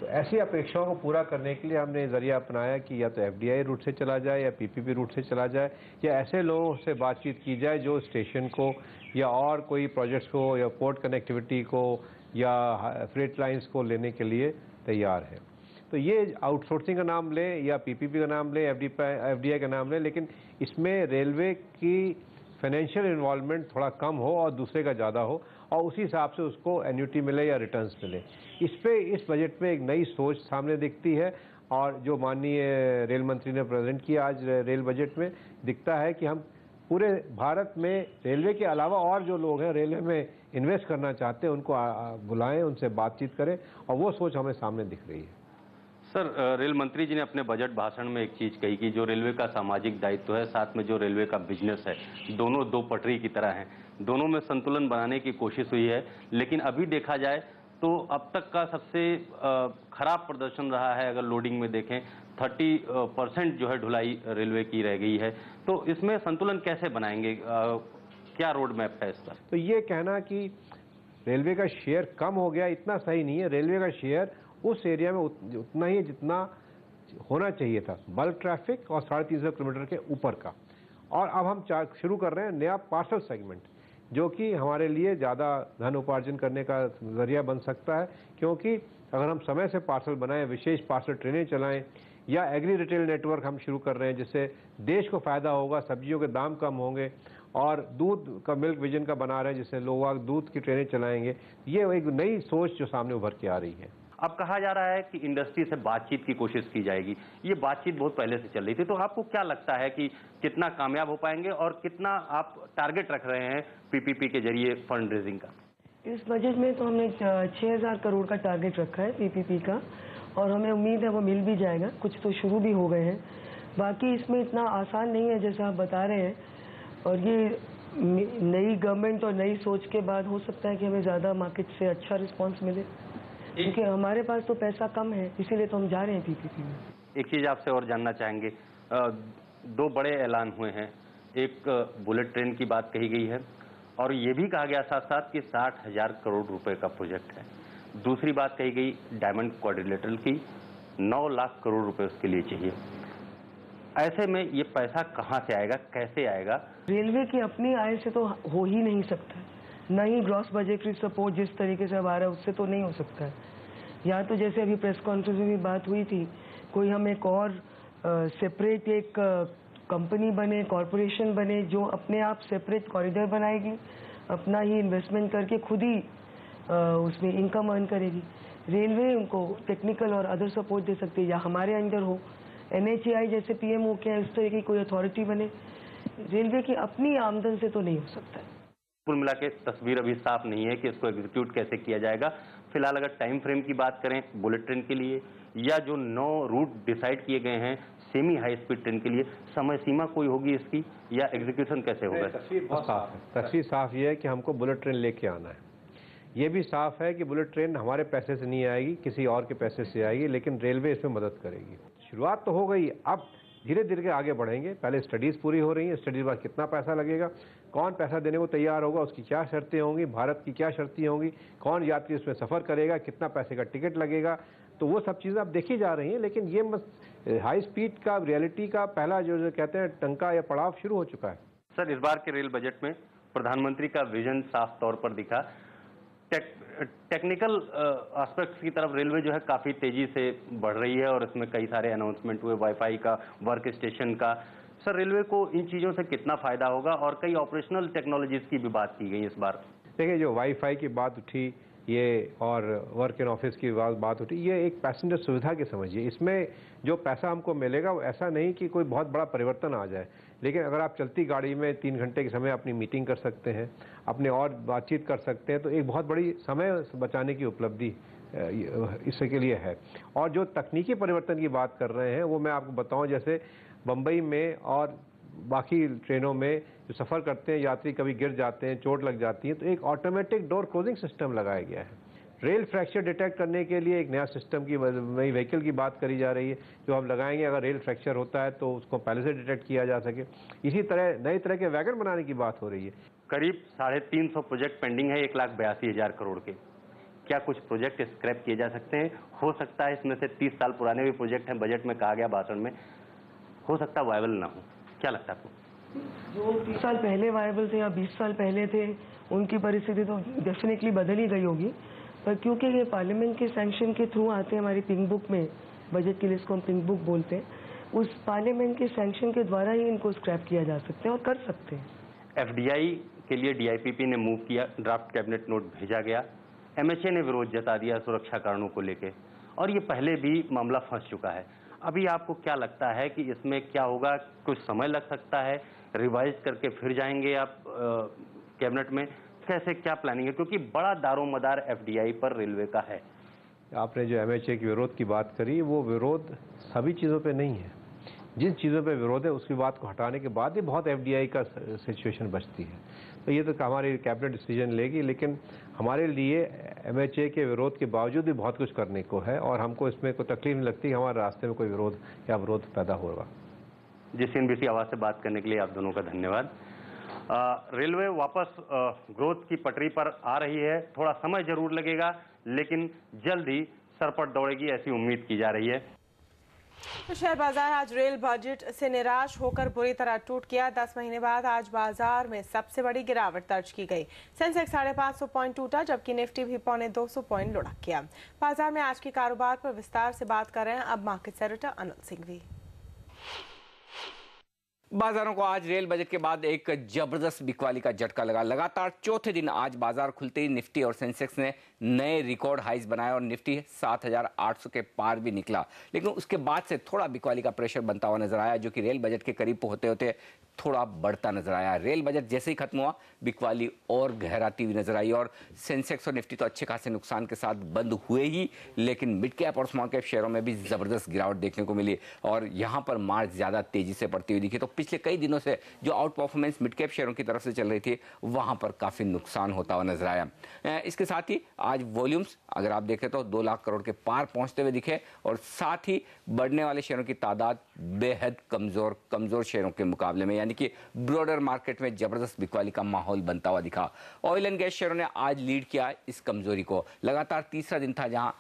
तो ऐसी अपेक्षाओं को पूरा करने के लिए हमने जरिया अपनाया कि या तो FDI रूट से चला जाए या PPP रूट से चला जाए, या ऐसे लोगों से बातचीत की जाए जो स्टेशन को या और कोई प्रोजेक्ट्स को या पोर्ट कनेक्टिविटी को या फ्रेट लाइंस को लेने के लिए तैयार है। तो ये आउटसोर्सिंग का नाम ले या PPP का नाम ले, FDI का नाम ले, लेकिन इसमें रेलवे की फाइनेंशियल इन्वॉल्वमेंट थोड़ा कम हो और दूसरे का ज़्यादा हो, और उसी हिसाब से उसको एन्युटी मिले या रिटर्न्स मिले। इस बजट में एक नई सोच सामने दिखती है, और जो माननीय रेल मंत्री ने प्रेजेंट किया आज रेल बजट में, दिखता है कि हम पूरे भारत में रेलवे के अलावा और जो लोग हैं रेलवे में इन्वेस्ट करना चाहते हैं उनको बुलाएं, उनसे बातचीत करें, और वो सोच हमें सामने दिख रही है। सर, रेल मंत्री जी ने अपने बजट भाषण में एक चीज कही कि जो रेलवे का सामाजिक दायित्व है, साथ में जो रेलवे का बिजनेस है, दोनों दो पटरी की तरह हैं, दोनों में संतुलन बनाने की कोशिश हुई है। लेकिन अभी देखा जाए तो अब तक का सबसे खराब प्रदर्शन रहा है। अगर लोडिंग में देखें 30% जो है ढुलाई रेलवे की रह गई है, तो इसमें संतुलन कैसे बनाएंगे? क्या रोड मैप है इस पर? तो ये कहना कि रेलवे का शेयर कम हो गया, इतना सही नहीं है। रेलवे का शेयर उस एरिया में उतना ही जितना होना चाहिए था, बल्क ट्रैफिक और 350 किलोमीटर के ऊपर का। और अब हम शुरू कर रहे हैं नया पार्सल सेगमेंट, जो कि हमारे लिए ज़्यादा धन उपार्जन करने का जरिया बन सकता है, क्योंकि अगर हम समय से पार्सल बनाएं, विशेष पार्सल ट्रेनें चलाएं, या एग्री रिटेल नेटवर्क हम शुरू कर रहे हैं जिससे देश को फ़ायदा होगा, सब्जियों के दाम कम होंगे, और दूध का मिल्क विजन का बना रहे हैं जिससे लोग दूध की ट्रेनें चलाएंगे। ये एक नई सोच जो सामने उभर के आ रही है। अब कहा जा रहा है कि इंडस्ट्री से बातचीत की कोशिश की जाएगी। ये बातचीत बहुत पहले से चल रही थी, तो आपको क्या लगता है कि कितना कामयाब हो पाएंगे और कितना आप टारगेट रख रहे हैं PPP के जरिए फंड रेजिंग का? इस बजट में तो हमने 6000 करोड़ का टारगेट रखा है PPP का, और हमें उम्मीद है वो मिल भी जाएगा। कुछ तो शुरू भी हो गए हैं, बाकी इसमें इतना आसान नहीं है जैसा आप बता रहे हैं। और ये नई गवर्नमेंट और नई सोच के बाद हो सकता है कि हमें ज़्यादा मार्केट से अच्छा रिस्पॉन्स मिले, क्योंकि हमारे पास तो पैसा कम है, इसीलिए तो हम जा रहे हैं PPP में। एक चीज आपसे और जानना चाहेंगे, 2 बड़े ऐलान हुए हैं। एक बुलेट ट्रेन की बात कही गई है, और ये भी कहा गया साथ साथ कि 60,000 करोड़ रुपए का प्रोजेक्ट है। दूसरी बात कही गई डायमंड क्वाड्रिलेटरल की, 9 लाख करोड़ रुपए उसके लिए चाहिए। ऐसे में ये पैसा कहाँ से आएगा, कैसे आएगा? रेलवे की अपनी आय से तो हो ही नहीं सकता, न ही ग्रॉस बजटरी सपोर्ट जिस तरीके से अब आ रहा है उससे तो नहीं हो सकता है। या तो जैसे अभी प्रेस कॉन्फ्रेंस में भी बात हुई थी, कोई हम एक और सेपरेट एक कंपनी बने, कॉरपोरेशन बने, जो अपने आप सेपरेट कॉरिडोर बनाएगी, अपना ही इन्वेस्टमेंट करके खुद ही उसमें इनकम अर्न करेगी। रेलवे उनको टेक्निकल और अदर सपोर्ट दे सकती है, या हमारे अंडर हो, NHAI जैसे PMO के हैं, उस तरह की कोई अथॉरिटी बने। रेलवे की अपनी आमदन से तो नहीं हो सकता है। कुल मिला के तस्वीर अभी साफ नहीं है कि इसको एग्जीक्यूट कैसे किया जाएगा। फिलहाल अगर टाइम फ्रेम की बात करें बुलेट ट्रेन के लिए, या जो 9 रूट डिसाइड किए गए हैं सेमी हाई स्पीड ट्रेन के लिए, समय सीमा कोई होगी इसकी, या एग्जीक्यूशन कैसे होगा? तस्वीर साफ ये है कि हमको बुलेट ट्रेन लेके आना है। ये भी साफ है कि बुलेट ट्रेन हमारे पैसे से नहीं आएगी, किसी और के पैसे से आएगी, लेकिन रेलवे इसमें मदद करेगी। शुरुआत तो हो गई, अब धीरे धीरे आगे बढ़ेंगे। पहले स्टडीज़ पूरी हो रही हैं, स्टडीज बाद कितना पैसा लगेगा, कौन पैसा देने को तैयार होगा, उसकी क्या शर्तें होंगी, भारत की क्या शर्तें होंगी, कौन यात्री उसमें सफ़र करेगा, कितना पैसे का टिकट लगेगा, तो वो सब चीज़ें अब देखी जा रही हैं। लेकिन ये हाई स्पीड का रियलिटी का पहला जो कहते हैं टंका या पड़ाव शुरू हो चुका है। सर, इस बार के रेल बजट में प्रधानमंत्री का विजन साफ तौर पर दिखा। टेक्निकल एस्पेक्ट्स की तरफ रेलवे जो है काफ़ी तेजी से बढ़ रही है, और इसमें कई सारे अनाउंसमेंट हुए, वाईफाई का, वर्क स्टेशन का। सर, रेलवे को इन चीज़ों से कितना फ़ायदा होगा, और कई ऑपरेशनल टेक्नोलॉजीज़ की भी बात की गई इस बार? देखिए, जो वाईफाई की बात उठी ये, और वर्क इन ऑफिस की बात उठी, ये एक पैसेंजर सुविधा की समझिए। इसमें जो पैसा हमको मिलेगा वो ऐसा नहीं कि कोई बहुत बड़ा परिवर्तन आ जाए, लेकिन अगर आप चलती गाड़ी में 3 घंटे के समय अपनी मीटिंग कर सकते हैं, अपने और बातचीत कर सकते हैं, तो एक बहुत बड़ी समय बचाने की उपलब्धि इसके लिए है। और जो तकनीकी परिवर्तन की बात कर रहे हैं वो मैं आपको बताऊं, जैसे बम्बई में और बाकी ट्रेनों में जो सफ़र करते हैं यात्री, कभी गिर जाते हैं, चोट लग जाती है, तो एक ऑटोमेटिक डोर क्लोजिंग सिस्टम लगाया गया है। रेल फ्रैक्चर डिटेक्ट करने के लिए एक नया सिस्टम की, नई व्हीकल की बात करी जा रही है, जो हम लगाएंगे। अगर रेल फ्रैक्चर होता है तो उसको पहले से डिटेक्ट किया जा सके। इसी तरह नई तरह के वैगन बनाने की बात हो रही है। करीब 350 प्रोजेक्ट पेंडिंग है 1,82,000 करोड़ के। क्या कुछ प्रोजेक्ट स्क्रैप किए जा सकते हैं? हो सकता है इसमें से 30 साल पुराने भी प्रोजेक्ट हैं, बजट में कहा गया भाषण में, हो सकता है वायबल ना हो। क्या लगता है आपको? जो 30 साल पहले वायबल थे या 20 साल पहले थे, उनकी परिस्थिति तो डेफिनेटली बदल ही गई होगी, पर क्योंकि ये पार्लियामेंट के सैंक्शन के थ्रू आते हैं हमारी पिंक बुक में, बजट के लिए इसको हम पिंक बुक बोलते हैं, उस पार्लियामेंट के सैंक्शन के द्वारा ही इनको स्क्रैप किया जा सकते हैं और कर सकते हैं। FDI के लिए DIPP ने मूव किया, ड्राफ्ट कैबिनेट नोट भेजा गया, MHA ने विरोध जता दिया सुरक्षा कारणों को लेके, और ये पहले भी मामला फंस चुका है। अभी आपको क्या लगता है कि इसमें क्या होगा? कुछ समय लग सकता है, रिवाइज करके फिर जाएंगे आप कैबिनेट में? कैसे क्या प्लानिंग है? क्योंकि बड़ा दारोमदार FDI पर रेलवे का है। आपने जो MHA के विरोध की बात करी, वो विरोध सभी चीज़ों पे नहीं है। जिन चीज़ों पे विरोध है उसकी बात को हटाने के बाद ही बहुत FDI का सिचुएशन बचती है। तो ये तो हमारी कैबिनेट डिसीजन लेगी, लेकिन हमारे लिए MHA के विरोध के बावजूद भी बहुत कुछ करने को है और हमको इसमें कोई तकलीफ नहीं लगती हमारे रास्ते में कोई विरोध या विरोध पैदा होगा। जी, CNBC आवाज़ से बात करने के लिए आप दोनों का धन्यवाद। रेलवे वापस ग्रोथ की पटरी पर आ रही है, थोड़ा समय जरूर लगेगा, लेकिन जल्द ही सरपट दौड़ेगी, ऐसी उम्मीद की जा रही है। तो शेयर बाजार आज रेल बजट से निराश होकर बुरी तरह टूट गया। 10 महीने बाद आज बाजार में सबसे बड़ी गिरावट दर्ज की गई। सेंसेक्स 550 पॉइंट टूटा, जबकि निफ्टी भी 250 पॉइंट लुढ़क गया। बाजार में आज के कारोबार पर विस्तार से बात कर रहे हैं अब मार्केट सेक्रेटरी अनिल सिंघवी। बाजारों को आज रेल बजट के बाद एक जबरदस्त बिकवाली का झटका लगा। लगातार चौथे दिन आज बाजार खुलते ही निफ्टी और सेंसेक्स ने नए रिकॉर्ड हाइज बनाए और निफ्टी 7,800 के पार भी निकला, लेकिन उसके बाद से थोड़ा बिकवाली का प्रेशर बनता हुआ नजर आया, जो कि रेल बजट के करीब होते होते थोड़ा बढ़ता नजर आया। रेल बजट जैसे ही खत्म हुआ, बिकवाली और गहराती हुई नजर आई और सेंसेक्स और निफ्टी तो अच्छे खासे नुकसान के साथ बंद हुए ही, लेकिन मिड कैप और स्मॉल कैप शेयरों में भी जबरदस्त गिरावट देखने को मिली और यहां पर मार्च ज्यादा तेजी से बढ़ती हुई दिखी। तो पिछले कई दिनों से जो आउट परफॉर्मेंस मिड कैप शेयरों की तरफ से चल रही थी, वहां पर काफी नुकसान होता हुआ नजर आया। इसके साथ ही आज वॉल्यूम्स अगर आप देखें तो 2 लाख करोड़ के पार पहुंचते हुए दिखे और साथ ही बढ़ने वाले शेयरों की तादाद बेहद कमजोर शेयरों के मुकाबले में, यानी कि ब्रॉडर मार्केट में जबरदस्त बिकवाली का माहौल बनता हुआ दिखा। ऑयल एंड गैस शेयरों ने आज लीड किया इस कमजोरी को। लगातार तीसरा दिन था जहां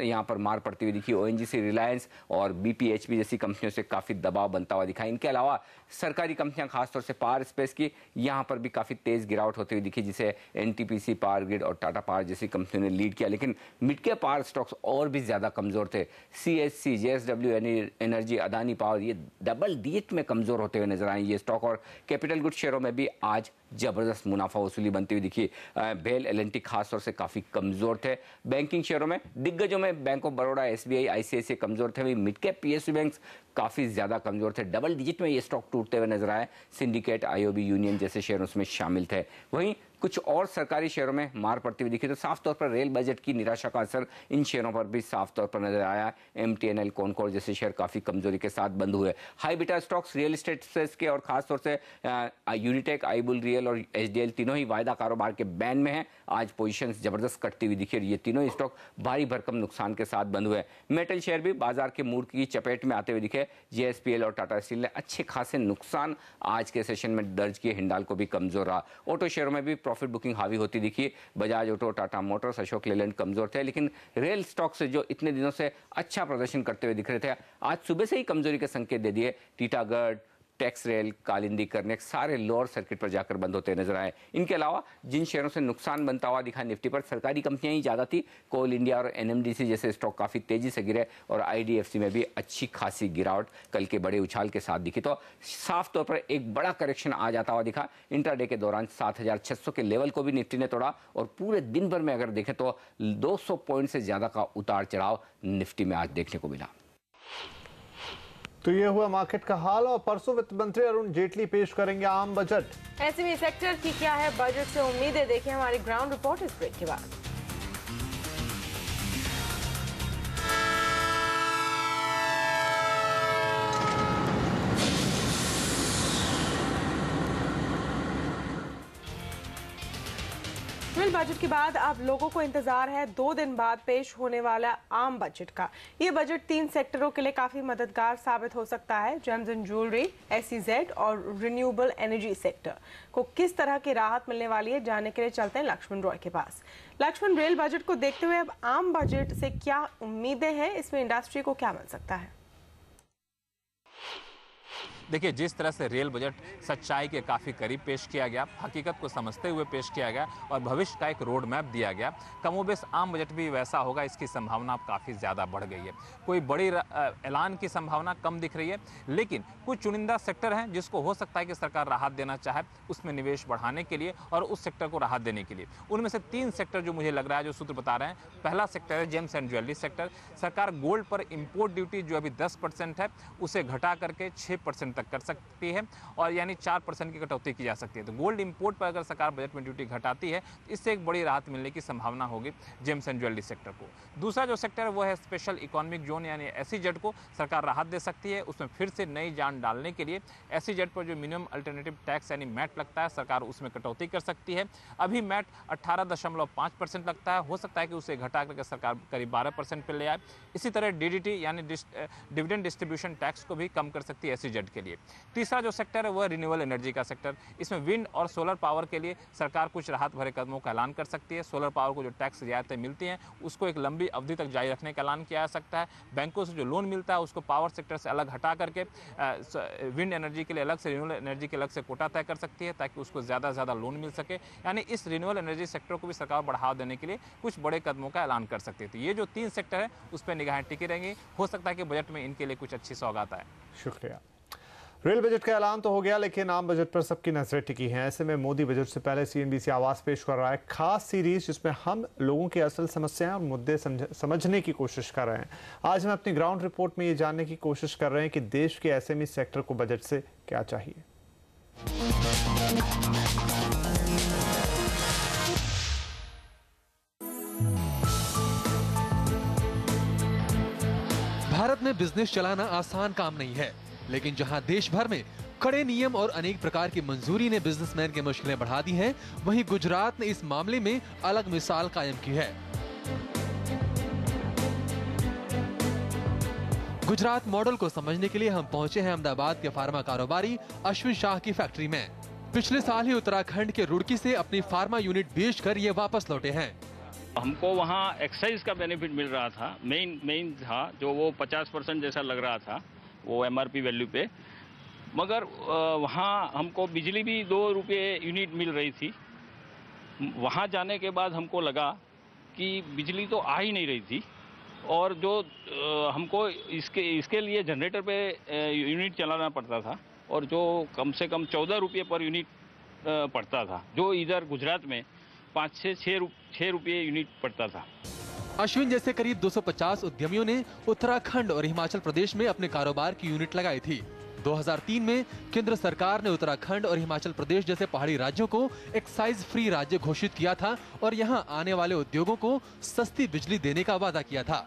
यहां पर मार पड़ती हुई दिखी। ONGC, रिलायंस और BPHP जैसी कंपनियों से काफी दबाव बनता हुआ दिखा। इनके अलावा सरकारी कंपनियां खासतौर से पावर स्पेस की, यहां पर भी काफी तेज गिरावट होती हुई दिखी, जिसे NTPC, पावर ग्रिड और टाटा पावर जैसी कंपनियों ने लीड किया। लेकिन मिड कैप पावर स्टॉक्स और भी ज्यादा कमजोर थे। CSC, JSW energy, Adani power ये डबल डिजिट में कमजोर होते हुए नजर आए ये स्टॉक। और कैपिटल गुड शेयरों में भी आज जबरदस्त मुनाफा वसूली बनती हुई दिखी। बेल, L&T खासतौर से काफी कमजोर थे। बैंकिंग शेयरों में दिग्गजों में bank of Baroda, SBI, ICICI कमजोर थे। वही मिड कैप PSU बैंक्स काफी ज्यादा कमजोर थे। डबल डिजिट में ये स्टॉक टूटते हुए नजर आए। सिंडिकेट, IOB, यूनियन जैसे शेयरों में शामिल थे। वहीं कुछ और सरकारी शेयरों में मार पड़ती हुई दिखी। तो साफ तौर पर रेल बजट की निराशा का असर इन शेयरों पर भी साफ तौर पर नजर आया। MTNL, कॉनकोर जैसे शेयर काफी कमजोरी के साथ बंद हुए। High beta stocks real estate के और खासतौर से यूनिटेक, आईबुल रियल और HDL तीनों ही वायदा कारोबार के बैन में हैं। आज पोजीशंस जबरदस्त कटती हुई दिखी और ये तीनों ही स्टॉक भारी भरकम नुकसान के साथ बंद हुए। मेटल शेयर भी बाजार के मूड की चपेट में आते हुए दिखे। JSPL और टाटा स्टील ने अच्छे खासे नुकसान आज के सेशन में दर्ज किए। हिंडाल्को भी कमजोर रहा। ऑटो शेयरों में भी प्रॉफिट बुकिंग हावी होती दिखी। बजाज ऑटो, टाटा मोटर्स, अशोक लेलैंड कमजोर थे, लेकिन रेल स्टॉक से जो इतने दिनों से अच्छा प्रदर्शन करते हुए दिख रहे थे, आज सुबह से ही कमजोरी के संकेत दे दिए। टीटागढ़, टैक्स रेल, कालिंदी, करनेक सारे लोअर सर्किट पर जाकर बंद होते नजर आए। इनके अलावा जिन शेयरों से नुकसान बनता हुआ दिखा निफ्टी पर, सरकारी कंपनियां ही ज्यादा थी। कोल इंडिया और NMDC जैसे स्टॉक काफी तेजी से गिरे और IDFC में भी अच्छी खासी गिरावट कल के बड़े उछाल के साथ दिखी। तो साफ तौर पर एक बड़ा करेक्शन आ जाता हुआ दिखा। इंट्राडे के दौरान 7,600 के लेवल को भी निफ्टी ने तोड़ा और पूरे दिन भर में अगर देखें तो 200 पॉइंट से ज्यादा का उतार चढ़ाव निफ्टी में आज देखने को मिला। तो ये हुआ मार्केट का हाल और परसों वित्त मंत्री अरुण जेटली पेश करेंगे आम बजट। ऐसे में सेक्टर की क्या है बजट से उम्मीदें, देखिए हमारी ग्राउंड रिपोर्ट इस ब्रेक के बाद। रेल बजट के बाद अब लोगों को इंतजार है 2 दिन बाद पेश होने वाला आम बजट का। ये बजट 3 सेक्टरों के लिए काफी मददगार साबित हो सकता है। जेम्स एंड ज्वेलरी, SEZ और रिन्यूएबल एनर्जी सेक्टर को किस तरह की राहत मिलने वाली है, जानने के लिए चलते हैं लक्ष्मण रॉय के पास। लक्ष्मण, रेल बजट को देखते हुए अब आम बजट से क्या उम्मीदें हैं, इसमें इंडस्ट्री को क्या मिल सकता है? देखिए, जिस तरह से रेल बजट सच्चाई के काफ़ी करीब पेश किया गया, हकीकत को समझते हुए पेश किया गया और भविष्य का एक रोड मैप दिया गया, कमोबेश आम बजट भी वैसा होगा, इसकी संभावना अब काफ़ी ज़्यादा बढ़ गई है। कोई बड़ी ऐलान की संभावना कम दिख रही है, लेकिन कुछ चुनिंदा सेक्टर हैं जिसको हो सकता है कि सरकार राहत देना चाहे, उसमें निवेश बढ़ाने के लिए और उस सेक्टर को राहत देने के लिए। उनमें से 3 सेक्टर जो मुझे लग रहा है, जो सूत्र बता रहे हैं, पहला सेक्टर है जेम्स एंड ज्वेलरी सेक्टर। सरकार गोल्ड पर इम्पोर्ट ड्यूटी जो अभी 10% है, उसे घटा करके 6% तक कर सकती है और यानी 4% की कटौती की जा सकती है। तो गोल्ड इंपोर्ट पर अगर सरकार बजट में ड्यूटी घटाती है, इससे एक बड़ी राहत मिलने की संभावना होगी जेम्स एंड ज्वेलरी सेक्टर को। दूसरा जो सेक्टर है वो है स्पेशल इकोनॉमिक जोन यानी SEZ को सरकार राहत दे सकती है। उसमें फिर से नई जान डालने के लिए SEZ पर जो मिनिमम अल्टरनेटिव टैक्स यानी मैट लगता है, सरकार उसमें कटौती कर सकती है। अभी मैट 18.5% लगता है, हो सकता है कि उसे घटा करके सरकार करीब 12% पर ले आए। इसी तरह DDT यानी डिविडेंड डिस्ट्रीब्यूशन टैक्स को भी कम कर सकती है SEZ के लिए। तीसरा जो सेक्टर है वह रिन्यूएबल एनर्जी का सेक्टर। इसमें विंड और सोलर पावर के लिए सरकार कुछ राहत भरे कदमों का ऐलान कर सकती है। सोलर पावर को जो टैक्स रियायतें मिलती हैं उसको एक लंबी अवधि तक जारी रखने का ऐलान किया जा सकता है। बैंकों से जो लोन मिलता है उसको पावर सेक्टर से अलग हटा करके विंड एनर्जी के लिए अलग से, रिन्यूएबल एनर्जी के अलग से कोटा तय कर सकती है ताकि उसको ज़्यादा से ज़्यादा लोन मिल सके। यानी इस रिन्यूएबल एनर्जी सेक्टर को भी सरकार बढ़ावा देने के लिए कुछ बड़े कदमों का ऐलान कर सकती है। तो ये जो 3 सेक्टर है उस पर निगाहें टिकी रहेंगी। हो सकता है कि बजट में इनके लिए कुछ अच्छी सौगात आए। शुक्रिया। रेल बजट का ऐलान तो हो गया, लेकिन आम बजट पर सबकी नजरें टिकी हैं। ऐसे में मोदी बजट से पहले CNBC आवाज पेश कर रहा है खास सीरीज, जिसमें हम लोगों की असल समस्याएं और मुद्दे समझने की कोशिश कर रहे हैं। आज हम अपनी ग्राउंड रिपोर्ट में ये जानने की कोशिश कर रहे हैं कि देश के SME सेक्टर को बजट से क्या चाहिए। भारत में बिजनेस चलाना आसान काम नहीं है, लेकिन जहां देश भर में कड़े नियम और अनेक प्रकार की मंजूरी ने बिजनेसमैन की मुश्किलें बढ़ा दी हैं, वहीं गुजरात ने इस मामले में अलग मिसाल कायम की है। गुजरात मॉडल को समझने के लिए हम पहुंचे हैं अहमदाबाद के फार्मा कारोबारी अश्विन शाह की फैक्ट्री में। पिछले साल ही उत्तराखंड के रुड़की से अपनी फार्मा यूनिट बेचकर ये वापस लौटे हैं। हमको वहाँ एक्साइज का बेनिफिट मिल रहा था, मेन था जो वो 50% जैसा लग रहा था वो MRP वैल्यू पे, मगर वहाँ हमको बिजली भी 2 रुपये यूनिट मिल रही थी। वहाँ जाने के बाद हमको लगा कि बिजली तो आ ही नहीं रही थी और जो हमको इसके लिए जनरेटर पे यूनिट चलाना पड़ता था और जो कम से कम 14 रुपये पर यूनिट पड़ता था, जो इधर गुजरात में 5 से 6 रुपये यूनिट पड़ता था। अश्विन जैसे करीब 250 उद्यमियों ने उत्तराखंड और हिमाचल प्रदेश में अपने कारोबार की यूनिट लगाई थी। 2003 में केंद्र सरकार ने उत्तराखंड और हिमाचल प्रदेश जैसे पहाड़ी राज्यों को एक्साइज फ्री राज्य घोषित किया था और यहां आने वाले उद्योगों को सस्ती बिजली देने का वादा किया था।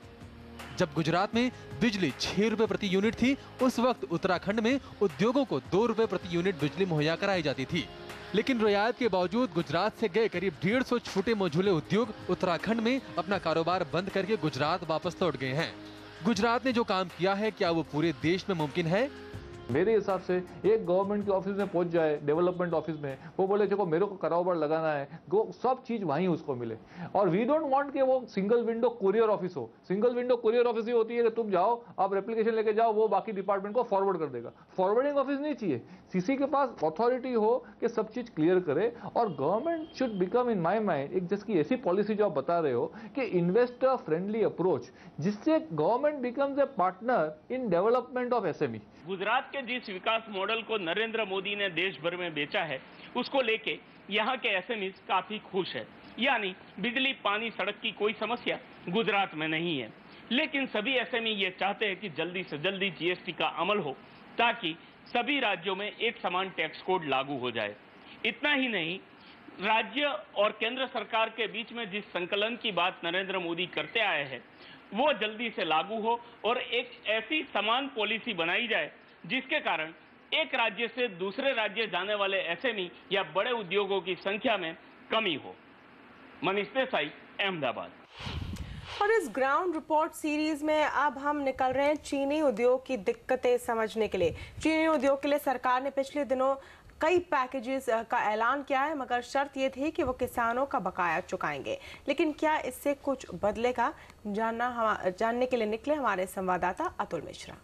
जब गुजरात में बिजली 6 रुपए प्रति यूनिट थी, उस वक्त उत्तराखंड में उद्योगों को 2 रुपए प्रति यूनिट बिजली मुहैया कराई जाती थी। लेकिन रियायत के बावजूद गुजरात से गए करीब 150 छोटे मझोले उद्योग उत्तराखंड में अपना कारोबार बंद करके गुजरात वापस लौट गए हैं। गुजरात ने जो काम किया है, क्या वो पूरे देश में मुमकिन है? मेरे हिसाब से एक गवर्नमेंट के ऑफिस में पहुंच जाए, डेवलपमेंट ऑफिस में, वो बोले देखो मेरे को कारोबार लगाना है, वो सब चीज वहीं उसको मिले। और वी डोंट वांट कि वो सिंगल विंडो कुरियर ऑफिस हो। सिंगल विंडो कुरियर ऑफिस ही होती है कि तुम जाओ, आप एप्लीकेशन लेके जाओ, वो बाकी डिपार्टमेंट को फॉरवर्ड कर देगा। फॉरवर्डिंग ऑफिस नहीं चाहिए। सीसी के पास अथॉरिटी हो कि सब चीज क्लियर करे। और government should become in my mind एक जिसकी ऐसी पॉलिसी जो आप बता रहे हो कि इन्वेस्टर फ्रेंडली अप्रोच, जिससे government becomes a partner in development of SME। Gujarat के जिस विकास मॉडल को नरेंद्र मोदी ने देश भर में बेचा है, उसको लेके यहाँ के SMEs काफी खुश है। यानी बिजली, पानी, सड़क की कोई समस्या गुजरात में नहीं है। लेकिन सभी SME ये चाहते हैं कि जल्दी से जल्दी GST का अमल हो ताकि सभी राज्यों में एक समान टैक्स कोड लागू हो जाए। इतना ही नहीं, राज्य और केंद्र सरकार के बीच में जिस संकलन की बात नरेंद्र मोदी करते आए हैं, वो जल्दी से लागू हो और एक ऐसी समान पॉलिसी बनाई जाए जिसके कारण एक राज्य से दूसरे राज्य जाने वाले SME या बड़े उद्योगों की संख्या में कमी हो। मनीष देसाई, अहमदाबाद। और इस ग्राउंड रिपोर्ट सीरीज में अब हम निकल रहे हैं चीनी उद्योग की दिक्कतें समझने के लिए। चीनी उद्योग के लिए सरकार ने पिछले दिनों कई पैकेजेस का ऐलान किया है, मगर शर्त ये थी कि वो किसानों का बकाया चुकाएंगे। लेकिन क्या इससे कुछ बदलेगा, जानने के लिए निकले हमारे संवाददाता अतुल मिश्रा।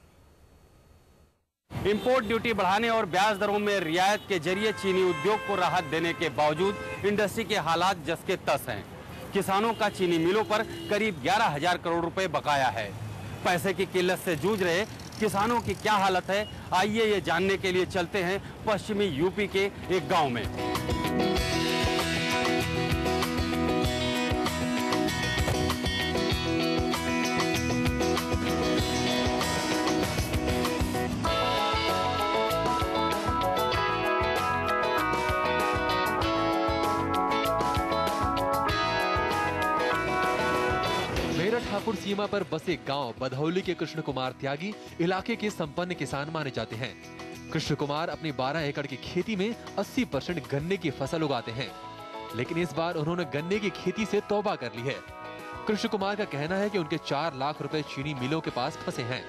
इंपोर्ट ड्यूटी बढ़ाने और ब्याज दरों में रियायत के जरिए चीनी उद्योग को राहत देने के बावजूद इंडस्ट्री के हालात जस के तस हैं। किसानों का चीनी मिलों पर करीब 11,000 करोड़ रुपए बकाया है। पैसे की किल्लत से जूझ रहे किसानों की क्या हालत है, आइए ये जानने के लिए चलते हैं पश्चिमी यूपी के एक गांव में। ठाकुर सीमा पर बसे गांव बधौली के कृष्ण कुमार त्यागी इलाके के संपन्न किसान माने जाते हैं। कृष्ण कुमार अपनी 12 एकड़ की खेती में 80% गन्ने की फसल उगाते हैं, लेकिन इस बार उन्होंने गन्ने की खेती से तौबा कर ली है। कृष्ण कुमार का कहना है कि उनके 4 लाख रुपए चीनी मिलों के पास फंसे हैं।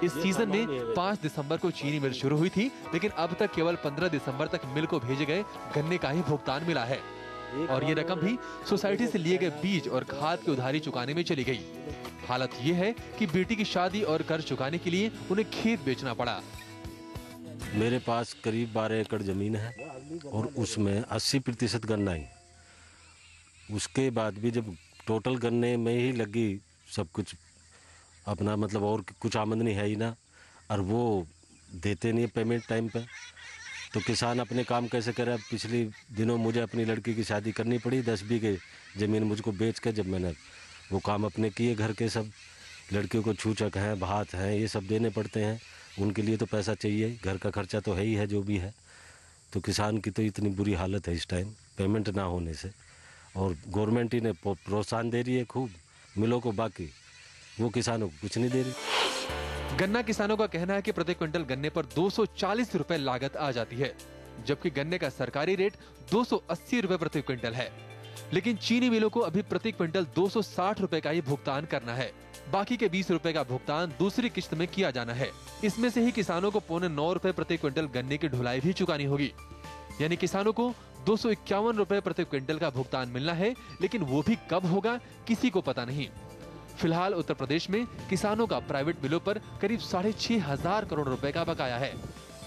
इस सीजन में 5 दिसंबर को चीनी मिल शुरू हुई थी, लेकिन अब तक केवल 15 दिसंबर तक मिल को भेजे गए गन्ने का ही भुगतान मिला है और ये रकम भी सोसाइटी से लिए गए बीज और खाद की उधारी चुकाने में चली गई। हालत ये है कि बेटी की शादी और कर्ज चुकाने के लिए उन्हें खेत बेचना पड़ा। मेरे पास करीब 12 एकड़ जमीन है और उसमें 80% गन्ना ही। उसके बाद भी जब टोटल गन्ने में ही लगी सब कुछ अपना, मतलब और कुछ आमदनी है ही ना, और वो देते नहीं पेमेंट टाइम पे, तो किसान अपने काम कैसे करे। पिछले दिनों मुझे अपनी लड़की की शादी करनी पड़ी, 10 बीघे ज़मीन मुझको बेच के, जब मैंने वो काम अपने किए, घर के सब लड़कियों को छूचक हैं, भात हैं, ये सब देने पड़ते हैं, उनके लिए तो पैसा चाहिए, घर का खर्चा तो है ही है जो भी है। तो किसान की तो इतनी बुरी हालत है इस टाइम पेमेंट ना होने से, और गवर्नमेंट ही ने प्रोत्साहन दे रही है खूब मिलों को, बाकी वो किसानों को कुछ नहीं दे रही। गन्ना किसानों का कहना है कि प्रति क्विंटल गन्ने पर 240 रुपए लागत आ जाती है, जबकि गन्ने का सरकारी रेट 280 रुपए प्रति क्विंटल है। लेकिन चीनी मिलों को अभी प्रति क्विंटल 260 रुपए का ही भुगतान करना है। बाकी के 20 रुपए का भुगतान दूसरी किश्त में किया जाना है। इसमें से ही किसानों को 9.25 रुपए प्रति क्विंटल गन्ने की ढुलाई भी चुकानी होगी, यानी किसानों को 251 रुपए प्रति क्विंटल का भुगतान मिलना है। लेकिन वो भी कब होगा किसी को पता नहीं। फिलहाल उत्तर प्रदेश में किसानों का प्राइवेट मिलों पर करीब 6,500 करोड़ रुपए का बकाया है,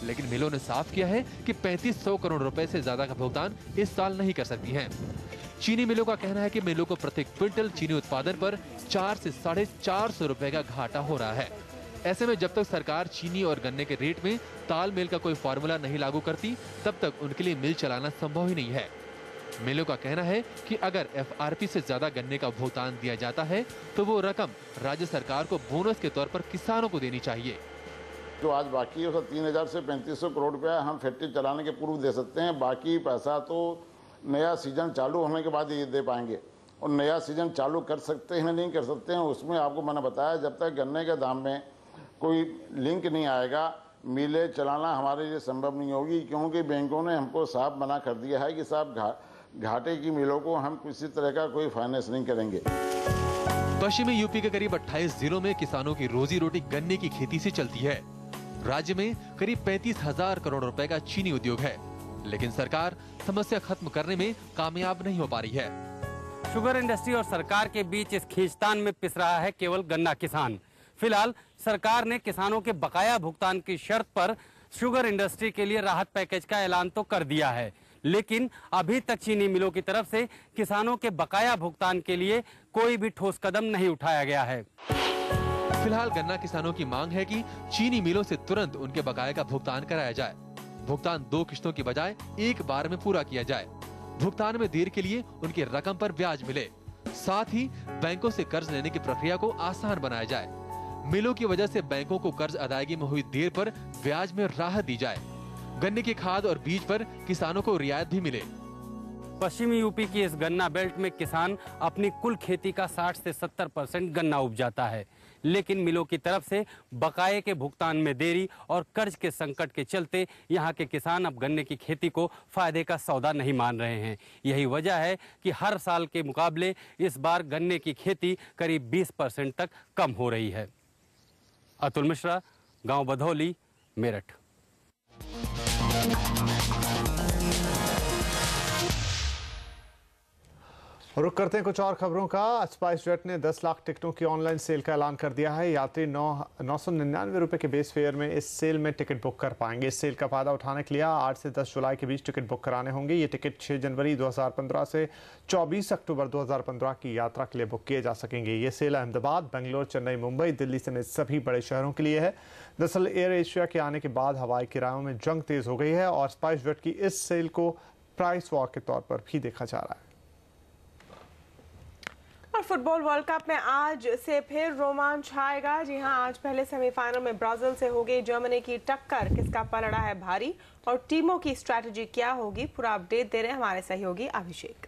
लेकिन मिलों ने साफ किया है कि 3500 करोड़ रुपए से ज्यादा का भुगतान इस साल नहीं कर सकती हैं। चीनी मिलों का कहना है कि मिलों को प्रति क्विंटल चीनी उत्पादन पर 4 से 450 रुपए का घाटा हो रहा है। ऐसे में जब तक सरकार चीनी और गन्ने के रेट में तालमेल का कोई फॉर्मूला नहीं लागू करती, तब तक उनके लिए मिल चलाना संभव ही नहीं है। मिलों का कहना है कि अगर एफआरपी से ज्यादा गन्ने का भुगतान दिया जाता है तो वो रकम राज्य सरकार को बोनस के तौर पर किसानों को देनी चाहिए। जो आज बाकी है उसका 3,000 से 3,500 करोड़ रुपया हम फैक्ट्री चलाने के पूर्व दे सकते हैं। बाकी पैसा तो नया सीजन चालू होने के बाद ये दे पाएंगे, और नया सीजन चालू कर सकते हैं नहीं कर सकते हैं उसमें आपको मैंने बताया, जब तक गन्ने के दाम में कोई लिंक नहीं आएगा मिलें चलाना हमारे लिए संभव नहीं होगी, क्योंकि बैंकों ने हमको साफ मना कर दिया है कि साहब घाटे की मिलों को हम किसी तरह का कोई फाइनेंस नहीं करेंगे। पश्चिमी यूपी के करीब 28 जिलों में किसानों की रोजी रोटी गन्ने की खेती से चलती है। राज्य में करीब 35,000 करोड़ रुपए का चीनी उद्योग है, लेकिन सरकार समस्या खत्म करने में कामयाब नहीं हो पा रही है। शुगर इंडस्ट्री और सरकार के बीच इस खींचतान में पिस रहा है केवल गन्ना किसान। फिलहाल सरकार ने किसानों के बकाया भुगतान की शर्त पर शुगर इंडस्ट्री के लिए राहत पैकेज का ऐलान तो कर दिया है, लेकिन अभी तक चीनी मिलों की तरफ से किसानों के बकाया भुगतान के लिए कोई भी ठोस कदम नहीं उठाया गया है। फिलहाल गन्ना किसानों की मांग है कि चीनी मिलों से तुरंत उनके बकाये का भुगतान कराया जाए। भुगतान 2 किश्तों की बजाय एक बार में पूरा किया जाए। भुगतान में देर के लिए उनकी रकम पर ब्याज मिले। साथ ही बैंकों से कर्ज लेने की प्रक्रिया को आसान बनाया जाए। मिलों की वजह से बैंकों को कर्ज अदायगी में हुई देर पर ब्याज में राहत दी जाए। गन्ने की खाद और बीज पर किसानों को रियायत भी मिले। पश्चिमी यूपी की इस गन्ना बेल्ट में किसान अपनी कुल खेती का 60 से 70% गन्ना उपजाता है, लेकिन मिलों की तरफ से बकाये के भुगतान में देरी और कर्ज के संकट के चलते यहाँ के किसान अब गन्ने की खेती को फायदे का सौदा नहीं मान रहे हैं। यही वजह है कि हर साल के मुकाबले इस बार गन्ने की खेती करीब 20% तक कम हो रही है। अतुल मिश्रा, गांव बधौली, मेरठ। रुक करते हैं कुछ और खबरों का। स्पाइस जेट ने 10 लाख टिकटों की ऑनलाइन सेल का ऐलान कर दिया है। यात्री 999 रुपए के बेस फेयर में इस सेल में टिकट बुक कर पाएंगे। इस सेल का फायदा उठाने के लिए 8 से 10 जुलाई के बीच टिकट बुक कराने होंगे। ये टिकट 6 जनवरी 2015 से 24 अक्टूबर 2015 की यात्रा के लिए बुक किए जा सकेंगे। ये सेल अहमदाबाद, बेंगलोर, चेन्नई, मुंबई, दिल्ली समेत सभी बड़े शहरों के लिए है। दरअसल एयर एशिया के आने के बाद हवाई किरायों में जंग तेज हो गई है और स्पाइस जेट की इस सेल को प्राइस वॉर के तौर पर भी देखा जा रहा है। और फुटबॉल वर्ल्ड कप में आज से फिर रोमांच आएगा। जी हां, आज पहले सेमीफाइनल में ब्राजील से होगी जर्मनी की टक्कर। किसका पलड़ा है भारी और टीमों की स्ट्रैटेजी क्या होगी, पूरा अपडेट दे रहे हैं हमारे सहयोगी अभिषेक।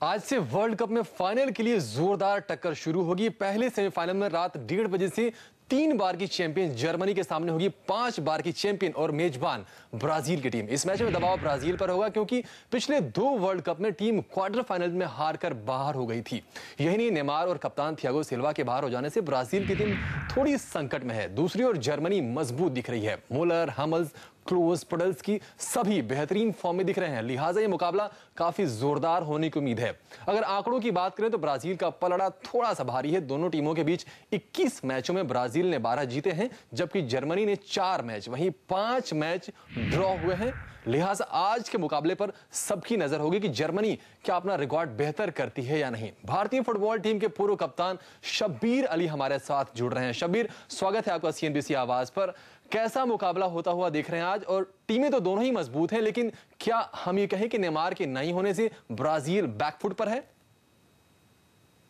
आज से वर्ल्ड कप में फाइनल के लिए जोरदार टक्कर शुरू होगी। पहले सेमीफाइनल में रात 1:30 बजे से 3 बार की चैंपियन जर्मनी के सामने होगी 5 बार की चैंपियन और मेजबान ब्राजील की टीम। इस मैच में दबाव ब्राजील पर होगा क्योंकि पिछले 2 वर्ल्ड कप में टीम क्वार्टर फाइनल में हारकर बाहर हो गई थी। यही नहीं, नेमार और कप्तान थियागो सिल्वा के बाहर हो जाने से ब्राजील की टीम थोड़ी संकट में है। दूसरी ओर जर्मनी मजबूत दिख रही है। मुलर, हमल्स, क्लोज, पोडल्स्की सभी बेहतरीन फॉर्म में दिख रहे हैं। लिहाजा ये मुकाबला काफी जोरदार होने की उम्मीद है। अगर आंकड़ों की बात करें तो ब्राजील का पलड़ा थोड़ा सा भारी है। दोनों टीमों के बीच 21 मैचों में ब्राजील ने 12 जीते हैं, जबकि जर्मनी ने 4 मैच, वहीं 5 मैच ड्रॉ हुए हैं। लिहाजा आज के मुकाबले पर सबकी नजर होगी कि जर्मनी क्या अपना रिकॉर्ड बेहतर करती है या नहीं। भारतीय फुटबॉल टीम के पूर्व कप्तान शब्बीर अली हमारे साथ जुड़ रहे हैं। शब्बीर, स्वागत है आपका CNBC आवाज पर। कैसा मुकाबला होता हुआ देख रहे हैं आज, और टीमें तो दोनों ही मजबूत हैं, लेकिन क्या हम ये कहें कि नेमार के नहीं होने से ब्राजील बैकफुट पर है?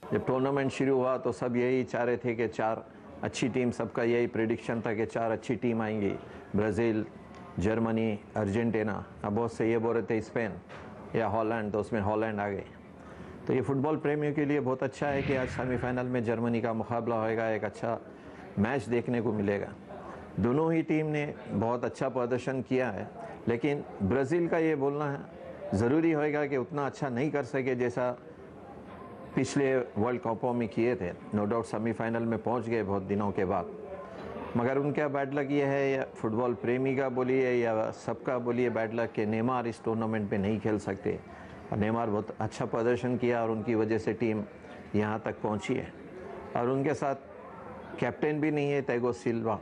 जब टूर्नामेंट शुरू हुआ तो सब यही चाह रहे थे कि 4 अच्छी टीम, सबका यही प्रेडिक्शन था कि 4 अच्छी टीम आएंगी, ब्राज़ील, जर्मनी, अर्जेंटीना। अब बहुत से ये बोल रहे थे स्पेन या हॉलैंड, तो उसमें हॉलैंड आ गए। तो ये फुटबॉल प्रेमियों के लिए बहुत अच्छा है कि आज सेमीफाइनल में जर्मनी का मुकाबला होएगा, एक अच्छा मैच देखने को मिलेगा। दोनों ही टीम ने बहुत अच्छा प्रदर्शन किया है, लेकिन ब्राज़ील का ये बोलना है ज़रूरी होएगा कि उतना अच्छा नहीं कर सके जैसा पिछले वर्ल्ड कपों में किए थे। नो डाउट सेमीफाइनल में पहुंच गए बहुत दिनों के बाद, मगर उनका बैड लक ये है, या फुटबॉल प्रेमी का बोलिए या सबका बोलिए बैड लक, कि नेमार इस टूर्नामेंट में नहीं खेल सकते। और नेमार बहुत अच्छा प्रदर्शन किया और उनकी वजह से टीम यहाँ तक पहुँची है। और उनके साथ कैप्टन भी नहीं है थियागो सिल्वा।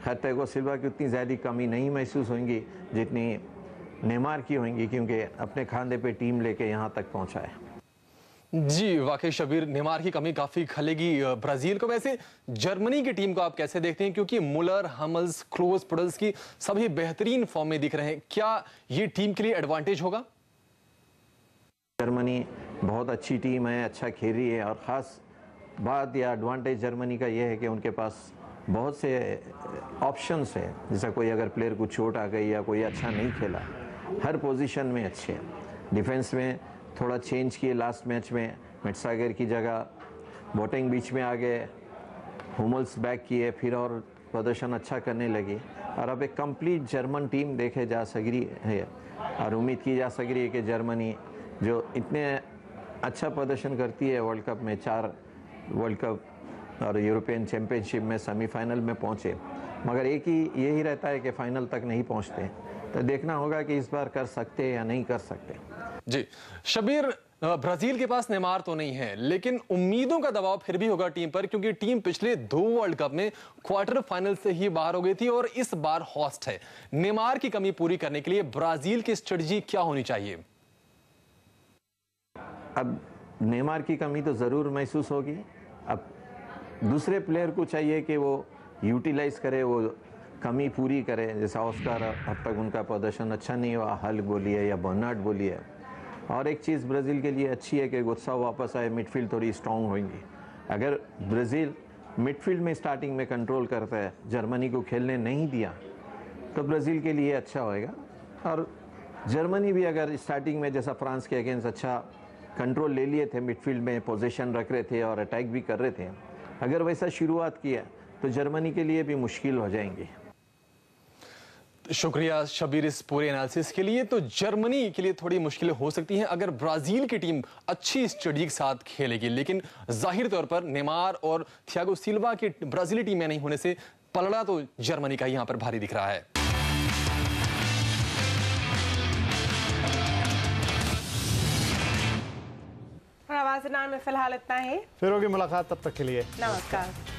खैर थियागो सिल्वा की उतनी ज़्यादा कमी नहीं महसूस होंगी जितनी नेमार की होंगी, क्योंकि अपने खांदे पे टीम लेके यहाँ तक पहुँचा है। जी वाकई शबीर, नेमार की कमी काफी खलेगी ब्राजील को। वैसे जर्मनी की टीम को आप कैसे देखते हैं, क्योंकि मुलर, हमल्स, क्लोज, पोडल्स्की सभी बेहतरीन फॉर्म में दिख रहे हैं, क्या ये टीम के लिए एडवांटेज होगा? जर्मनी बहुत अच्छी टीम है, अच्छा खेल रही है, और ख़ास बात या एडवांटेज जर्मनी का ये है कि उनके पास बहुत से ऑप्शंस है। जैसा कोई अगर प्लेयर को चोट आ गई या कोई अच्छा नहीं खेला, हर पोजीशन में अच्छे हैं। डिफेंस में थोड़ा चेंज किए लास्ट मैच में, मेट्सागर की जगह बोटिंग बीच में आ गए, हुमल्स बैक किए, फिर और प्रदर्शन अच्छा करने लगी, और अब एक कंप्लीट जर्मन टीम देखे जा सक रही है। और उम्मीद की जा सक रही है कि जर्मनी जो इतने अच्छा प्रदर्शन करती है वर्ल्ड कप में, 4 वर्ल्ड कप और यूरोपियन चैंपियनशिप में सेमीफाइनल में पहुंचे, मगर एक ही यही रहता है कि फाइनल तक नहीं पहुंचते। तो देखना होगा कि इस बार कर सकते हैं या नहीं कर सकते। जी शबीर, ब्राजील के पास नेमार तो नहीं है, लेकिन उम्मीदों का दबाव फिर भी होगा टीम पर, क्योंकि टीम पिछले 2 वर्ल्ड कप में क्वार्टर फाइनल से ही बाहर हो गई थी और इस बार होस्ट है। नेमार की कमी पूरी करने के लिए ब्राजील की स्ट्रेटजी क्या होनी चाहिए? अब नेमार की कमी तो जरूर महसूस होगी। अब दूसरे प्लेयर को चाहिए कि वो यूटिलाइज करे, वो कमी पूरी करे। जैसा ऑस्कार, अब तक उनका प्रदर्शन अच्छा नहीं हुआ, हल बोलिए या बर्नार्ड बोलिए। और एक चीज़ ब्राज़ील के लिए अच्छी है कि गुस्सा वापस आए, मिडफील्ड थोड़ी स्ट्रॉन्ग होंगी। अगर ब्राज़ील मिडफील्ड में स्टार्टिंग में कंट्रोल करता है, जर्मनी को खेलने नहीं दिया, तो ब्राज़ील के लिए अच्छा होएगा। और जर्मनी भी अगर स्टार्टिंग में जैसा फ्रांस के अगेंस्ट अच्छा कंट्रोल ले लिए थे, मिडफील्ड में पोजीशन रख रहे थे और अटैक भी कर रहे थे, अगर वैसा शुरुआत किया तो जर्मनी के लिए भी मुश्किल हो जाएंगी। शुक्रिया शबीर इस पूरे एनालिसिस के लिए। तो जर्मनी के लिए थोड़ी मुश्किलें हो सकती हैं अगर ब्राजील की टीम अच्छी स्ट्रेटजी के साथ खेलेगी, लेकिन जाहिर तौर पर नेमार और थियागो सिल्वा की ब्राजीली टीम में नहीं होने से पलड़ा तो जर्मनी का यहां पर भारी दिख रहा है। आवाज़ में फिलहाल इतना ही, फिर होगी मुलाकात, तब तक के लिए नमस्कार।